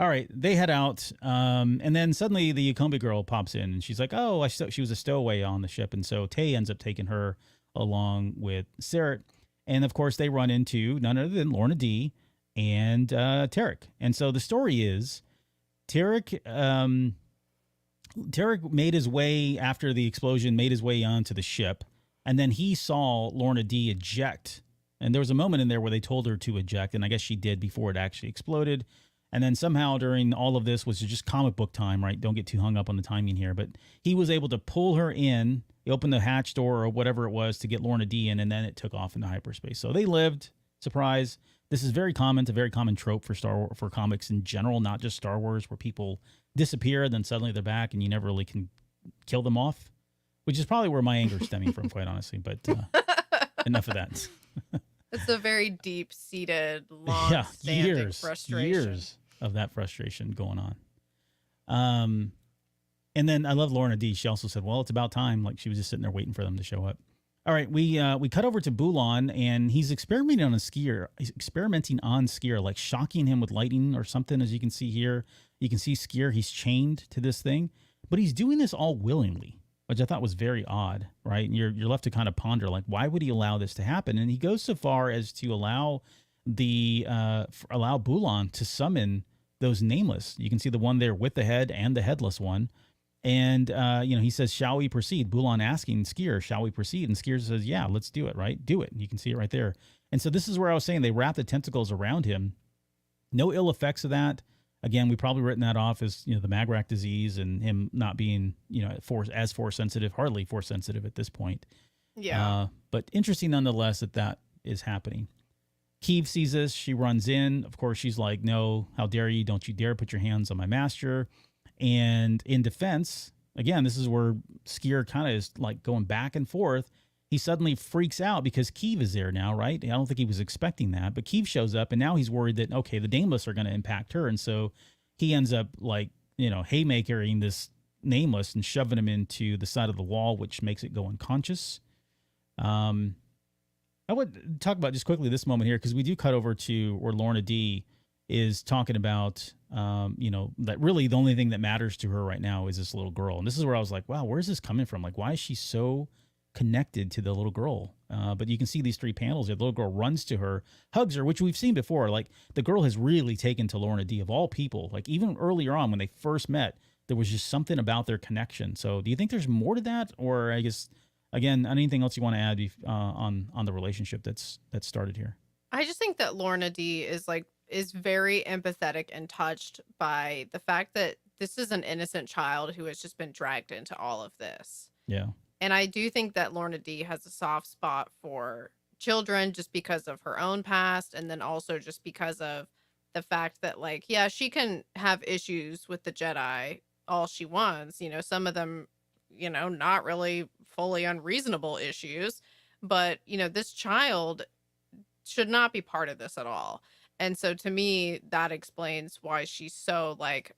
all right, they head out, and then suddenly the Yakombi girl pops in, and she's like, "Oh, she was a stowaway on the ship," and so Tay ends up taking her along with Sarek, and of course they run into none other than Lourna Dee and Tarek, and so the story is Tarek made his way after the explosion, made his way onto the ship, and then he saw Lourna Dee eject, and there was a moment in there where they told her to eject, and I guess she did before it actually exploded. And then somehow during all of this was just comic book time, right? Don't get too hung up on the timing here. But he was able to pull her in, open the hatch door or whatever it was to get Lourna Dee in, and then it took off into hyperspace. So they lived. Surprise. This is very common. It's a very common trope for comics in general, not just Star Wars, where people disappear, then suddenly they're back and you never really can kill them off, which is probably where my anger is stemming from, quite honestly. But enough of that. It's a very deep-seated, long-standing frustration. Years of that frustration going on. And then I love Lourna Dee. She also said, "Well, it's about time." Like she was just sitting there waiting for them to show up. All right, we cut over to Bulan, and he's experimenting on Sskeer. He's experimenting on Sskeer, like shocking him with lightning or something. As you can see here, you can see Sskeer. He's chained to this thing, but he's doing this all willingly, which I thought was very odd. Right? And you're left to kind of ponder, like, why would he allow this to happen? And he goes so far as to allow Bulan to summon those nameless. You can see the one there with the head and the headless one. And, he says, "Shall we proceed?" Bulan asking Sskeer, "Shall we proceed?" And Sskeer says, "Yeah, let's do it, right? Do it." And you can see it right there. And so this is where I was saying they wrap the tentacles around him. No ill effects of that. Again, we probably written that off as, the Magrak disease and him not being, as force sensitive, hardly force sensitive at this point. Yeah. But interesting nonetheless that is happening. Keeve sees this. She runs in. Of course, she's like, "No, how dare you? Don't you dare put your hands on my master." And in defense, again, this is where Sskeer kind of is like going back and forth. He suddenly freaks out because Keeve is there now, right? I don't think he was expecting that, but Keeve shows up, and now he's worried that, okay, the Nameless are going to impact her. And so he ends up like, haymakering this Nameless and shoving him into the side of the wall, which makes it go unconscious. I would talk about just quickly this moment here, because we do cut over to where Lourna Dee is talking about, that really the only thing that matters to her right now is this little girl. And this is where I was like, wow, where's this coming from? Like, why is she so connected to the little girl? But you can see these three panels here. The little girl runs to her, hugs her, which we've seen before. Like, the girl has really taken to Lourna Dee of all people. Like, even earlier on when they first met, there was just something about their connection. So do you think there's more to that? Or I guess, again, anything else you want to add on the relationship that's started here? I just think that Lourna Dee is very empathetic and touched by the fact that this is an innocent child who has just been dragged into all of this. Yeah. And I do think that Lourna Dee has a soft spot for children just because of her own past, and then also just because of the fact that, like, yeah, she can have issues with the Jedi all she wants. Some of them, not really fully unreasonable issues, but, this child should not be part of this at all. And so to me, that explains why she's so, like,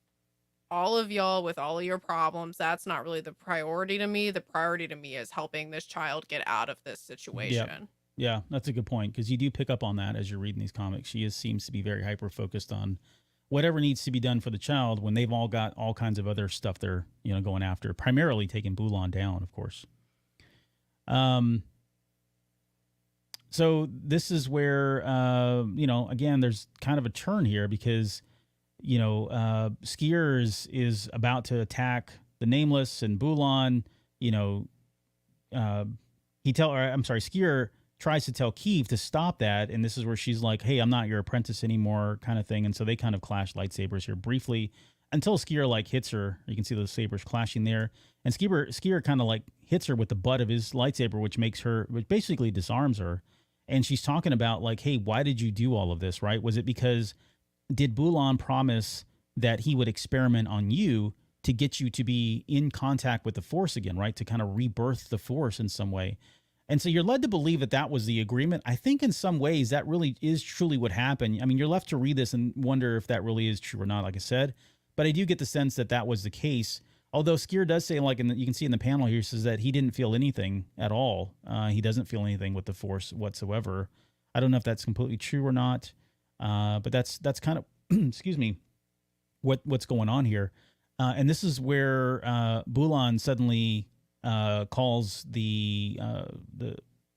all of y'all with all of your problems, that's not really the priority to me. The priority to me is helping this child get out of this Yeah. situation. Yeah, that's a good point because you do pick up on that as you're reading these comics. Seems to be very hyper focused on whatever needs to be done for the child when they've all got all kinds of other stuff they're going after. Primarily taking Bulan down, of course. So this is where again, there's kind of a turn here because Sskeer is about to attack the Nameless and Bulan. Sskeer tries to tell Keeve to stop that, and this is where she's like, "Hey, I'm not your apprentice anymore," kind of thing. And so they kind of clash lightsabers here briefly until Sskeer like hits her. You can see those sabers clashing there, and Sskeer kind of like hits her with the butt of his lightsaber, which basically disarms her. And she's talking about like, "Hey, why did you do all of this? Right? Was it because did Bulan promise that he would experiment on you to get you to be in contact with the Force again, right? To kind of rebirth the Force in some way." And so you're led to believe that that was the agreement. I think in some ways that really is truly what happened. I mean, you're left to read this and wonder if that really is true or not, like I said. But I do get the sense that that was the case. Although Sskeer does say, like, you can see in the panel here, says that he didn't feel anything at all. He doesn't feel anything with the Force whatsoever. I don't know if that's completely true or not. But that's kind of, excuse me, what's going on here. And this is where Bulan suddenly calls the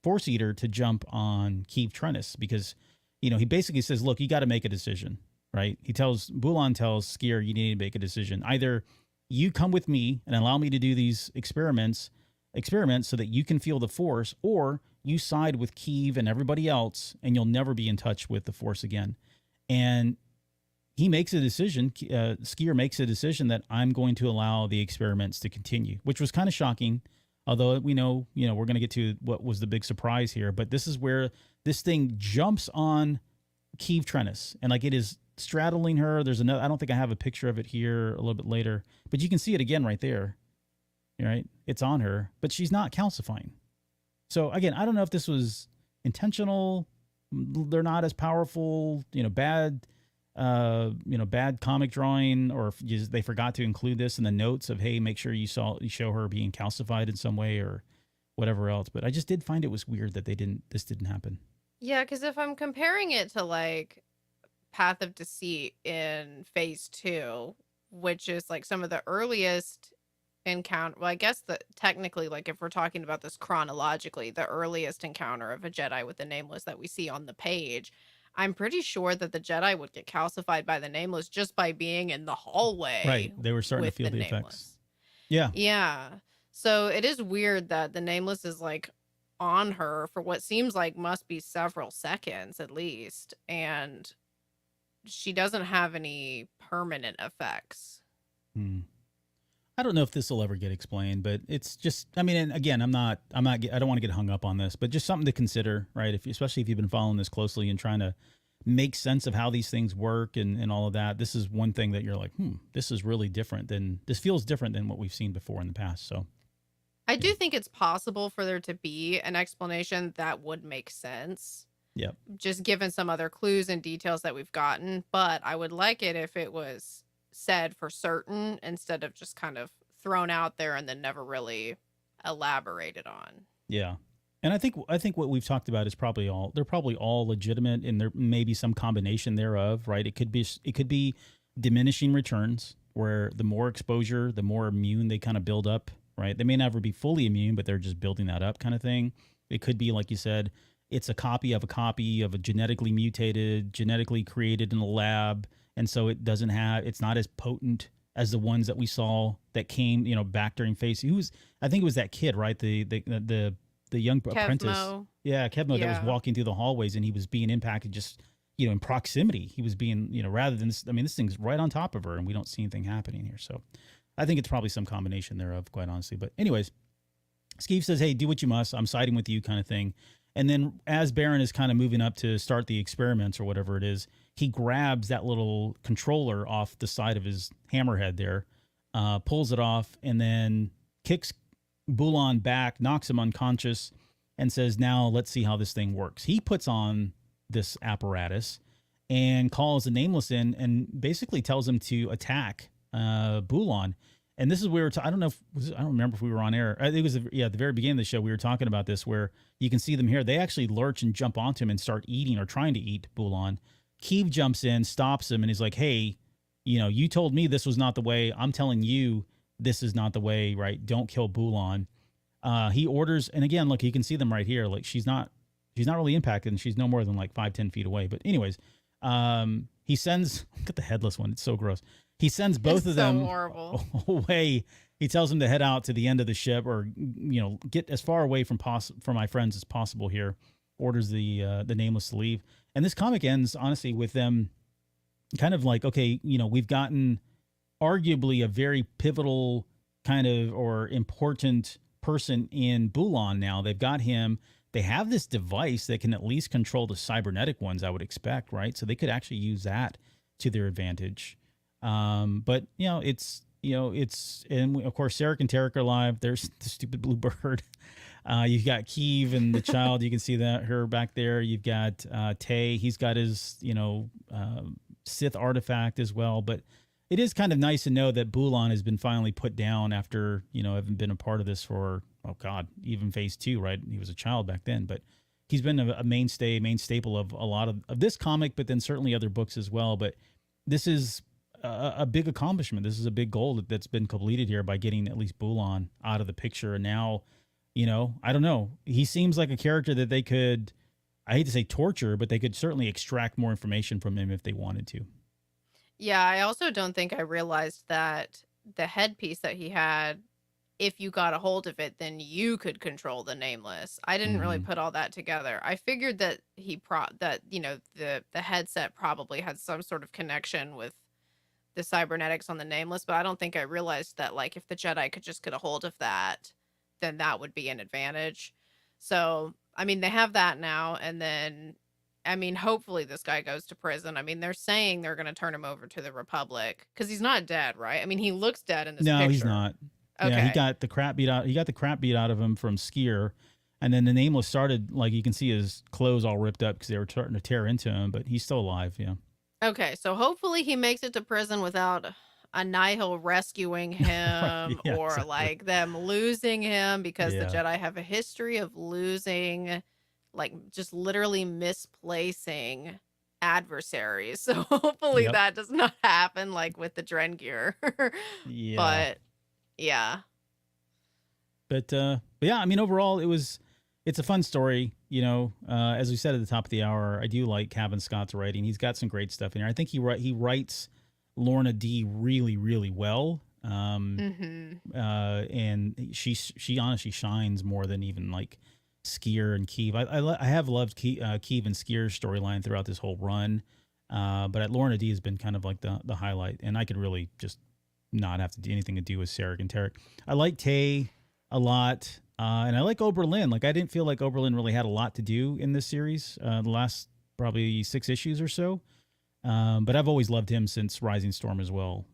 Force Eater to jump on Keeve Trennis because, he basically says, look, you got to make a decision, right? Bulan tells Sskeer, you need to make a decision. Either you come with me and allow me to do these experiments so that you can feel the Force, or you side with Keeve and everybody else and you'll never be in touch with the Force again. And he makes a decision. Sskeer makes a decision that I'm going to allow the experiments to continue, which was kind of shocking. Although we know, we're going to get to what was the big surprise here. But this is where this thing jumps on Keeve Trennis, and like it is straddling her. There's another. I don't think I have a picture of it here a little bit later, but you can see it again right there. Right, it's on her, but she's not calcifying. So again, I don't know if this was intentional. They're not as powerful. Bad. Bad comic drawing, or if they forgot to include this in the notes of, hey, make sure you show her being calcified in some way or whatever else. But I just did find it was weird that this didn't happen. Yeah, because if I'm comparing it to like Path of Deceit in Phase 2, which is like some of the earliest encounter, well, I guess that technically, like if we're talking about this chronologically, the earliest encounter of a Jedi with the Nameless that we see on the page, I'm pretty sure that the Jedi would get calcified by the Nameless just by being in the hallway. Right. They were starting to feel the effects. Yeah. Yeah. So it is weird that the Nameless is like on her for what seems like must be several seconds at least. And she doesn't have any permanent effects. I don't know if this will ever get explained, but it's just, I mean, and again, I don't want to get hung up on this, but just something to consider, right? Especially if you've been following this closely and trying to make sense of how these things work and all of that. This is one thing that you're like, this is really different this feels different than what we've seen before in the past. So I do think it's possible for there to be an explanation that would make sense. Yep. Just given some other clues and details that we've gotten, but I would like it if it was said for certain instead of just kind of thrown out there and then never really elaborated on. Yeah. And I think what we've talked about is they're probably all legitimate, and there may be some combination thereof, right? It could be diminishing returns where the more exposure, the more immune they kind of build up, right? They may never be fully immune, but they're just building that up kind of thing. It could be, like you said, it's a copy of a genetically mutated, genetically created in a lab. And so it's not as potent as the ones that we saw that came, back during Phase. I think it was that kid, right? The young apprentice. Yeah, Kevmo that was walking through the hallways, and he was being impacted just, in proximity. He was being, rather than this, this thing's right on top of her and we don't see anything happening here. So I think it's probably some combination thereof, quite honestly. But anyways, Skeeve says, hey, do what you must. I'm siding with you, kind of thing. And then as Baron is kind of moving up to start the experiments or whatever it is, he grabs that little controller off the side of his hammerhead there, pulls it off, and then kicks Bulan back, knocks him unconscious, and says, now let's see how this thing works. He puts on this apparatus and calls the Nameless in and basically tells him to attack Bulan. And this is where I don't know if I don't remember if we were on air. I think it was at the very beginning of the show we were talking about this, where you can see them here. They actually lurch and jump onto him and start eating or trying to eat Bulan. Keeve jumps in, stops him, and he's like, "Hey, you told me this was not the way. I'm telling you this is not the way. Right? Don't kill Bulan." He orders, and again, look, you can see them right here. Like she's not really impacted, and she's no more than like 5-10 feet away. But anyways, he sends, look at the headless one. It's so gross. He sends both of them away. He tells them to head out to the end of the ship, or get as far away from my friends as possible here. Orders the Nameless to leave, and this comic ends honestly with them kind of like, okay, we've gotten arguably a very pivotal kind of or important person in Bulan now. They've got him. They have this device that can at least control the cybernetic ones, I would expect, right? So they could actually use that to their advantage. But it's and of course Sarek and Tarek are alive. There's the stupid blue bird. You've got Keeve and the child. You can see that her back there. You've got Tay. He's got his Sith artifact as well. But it is kind of nice to know that Bulan has been finally put down after having been a part of this for even phase 2, right? He was a child back then, but he's been a main staple of a lot of this comic, but then certainly other books as well. But this is a big accomplishment. This is a big goal that's been completed here by getting at least Bulan out of the picture. And now, I don't know. He seems like a character that they could, I hate to say torture, but they could certainly extract more information from him if they wanted to. Yeah, I also don't think I realized that the headpiece that he had, if you got a hold of it, then you could control the Nameless. I didn't really put all that together. I figured that the headset probably had some sort of connection with the cybernetics on the Nameless, but I don't think I realized that, like, if the Jedi could just get a hold of that, then that would be an advantage. So, I mean, they have that now, and then, I mean, hopefully this guy goes to prison. I mean, they're saying they're going to turn him over to the Republic because he's not dead, right? I mean, he looks dead in this picture. No, he's not. Okay. Yeah, he got the crap beat out. He got the crap beat out of him from Sskeer, and then the Nameless started, like, you can see his clothes all ripped up because they were starting to tear into him, but he's still alive. Yeah. Okay, so hopefully he makes it to prison without a Nihil rescuing him Right, yeah, or exactly. like them losing him, because the Yeah. Jedi have a history of losing, like just literally misplacing adversaries. So hopefully Yep. that does not happen, like with the Drengir. Yeah. But yeah. But yeah, I mean, overall, it's a fun story. As we said at the top of the hour, I do like Cavan Scott's writing. He's got some great stuff in here. I think he writes Lourna Dee really, really well. And she honestly shines more than even like Sskeer and Keeve. I have loved Keeve and Sskeer's storyline throughout this whole run. But Lourna Dee has been kind of like the highlight, and I could really just not have to do anything to do with Sarek and Tarek. I like Tay a lot. And I like Oberlin. Like, I didn't feel like Oberlin really had a lot to do in this series, the last probably 6 issues or so. But I've always loved him since Rising Storm as well.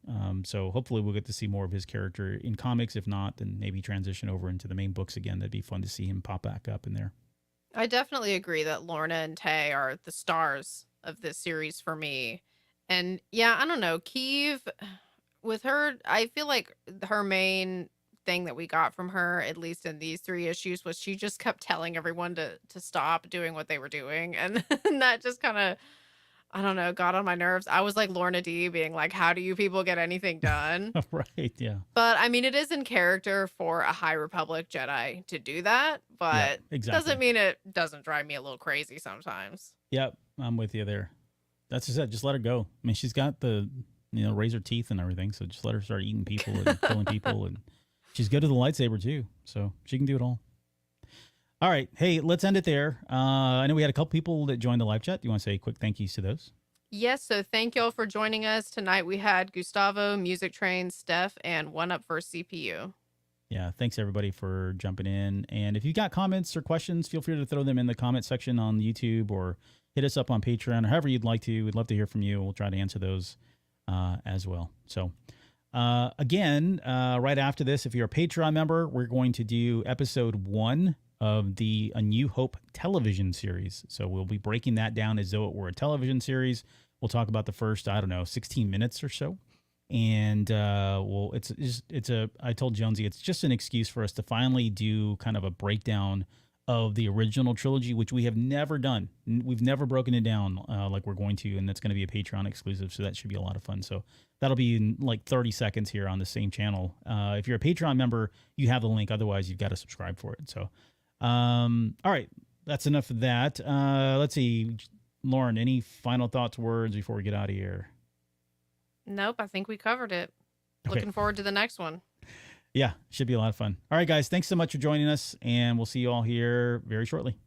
So hopefully we'll get to see more of his character in comics. If not, then maybe transition over into the main books again. That'd be fun to see him pop back up in there. I definitely agree that Lorna and Tay are the stars of this series for me. And yeah, I don't know, Keeve, with her, I feel like her main thing that we got from her, at least in these 3 issues, was she just kept telling everyone to stop doing what they were doing. And that just kind of, I don't know, got on my nerves. I was like Lourna Dee being like, how do you people get anything done? Right, yeah. But I mean, it is in character for a High Republic Jedi to do that, but exactly. doesn't mean it doesn't drive me a little crazy sometimes. Yep, I'm with you there. That's just it. Just let her go. I mean, she's got the razor teeth and everything, so just let her start eating people and killing people, and she's good to the lightsaber too, so she can do it all. All right, hey, let's end it there. I know we had a couple people that joined the live chat. Do you want to say quick thank yous to those? Yes, so thank y'all for joining us tonight. We had Gustavo, Music Train, Steph, and One Up for CPU. Yeah, thanks everybody for jumping in. And if you got comments or questions, feel free to throw them in the comment section on YouTube or hit us up on Patreon or however you'd like to. We'd love to hear from you. We'll try to answer those as well. So again, right after this, if you're a Patreon member, we're going to do episode 1 of the A New Hope television series. So we'll be breaking that down as though it were a television series. We'll talk about the first, 16 minutes or so. And well, I told Jonesy it's just an excuse for us to finally do kind of a breakdown of the original trilogy, which we have never done. We've never broken it down like we're going to, and that's going to be a Patreon exclusive, so that should be a lot of fun. So that'll be in like 30 seconds here on the same channel. If you're a Patreon member, you have the link. Otherwise, you've got to subscribe for it. So, all right, that's enough of that. Let's see, Lauren, any final thoughts, words before we get out of here? Nope, I think we covered it. Okay. Looking forward to the next one. Yeah, should be a lot of fun. All right, guys, thanks so much for joining us, and we'll see you all here very shortly.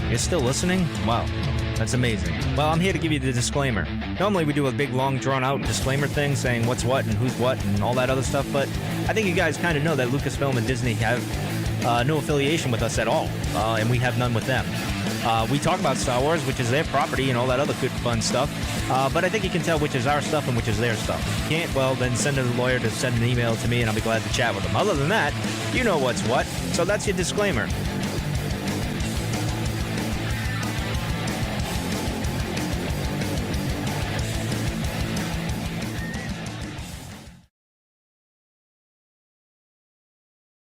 You're still listening? Wow, that's amazing. Well, I'm here to give you the disclaimer. Normally we do a big, long, drawn-out disclaimer thing saying what's what and who's what and all that other stuff, but I think you guys kind of know that Lucasfilm and Disney have no affiliation with us at all, and we have none with them. We talk about Star Wars, which is their property, and all that other good, fun stuff, but I think you can tell which is our stuff and which is their stuff. If you can't, well, then send a lawyer to send an email to me, and I'll be glad to chat with them. Other than that, you know what's what, so that's your disclaimer.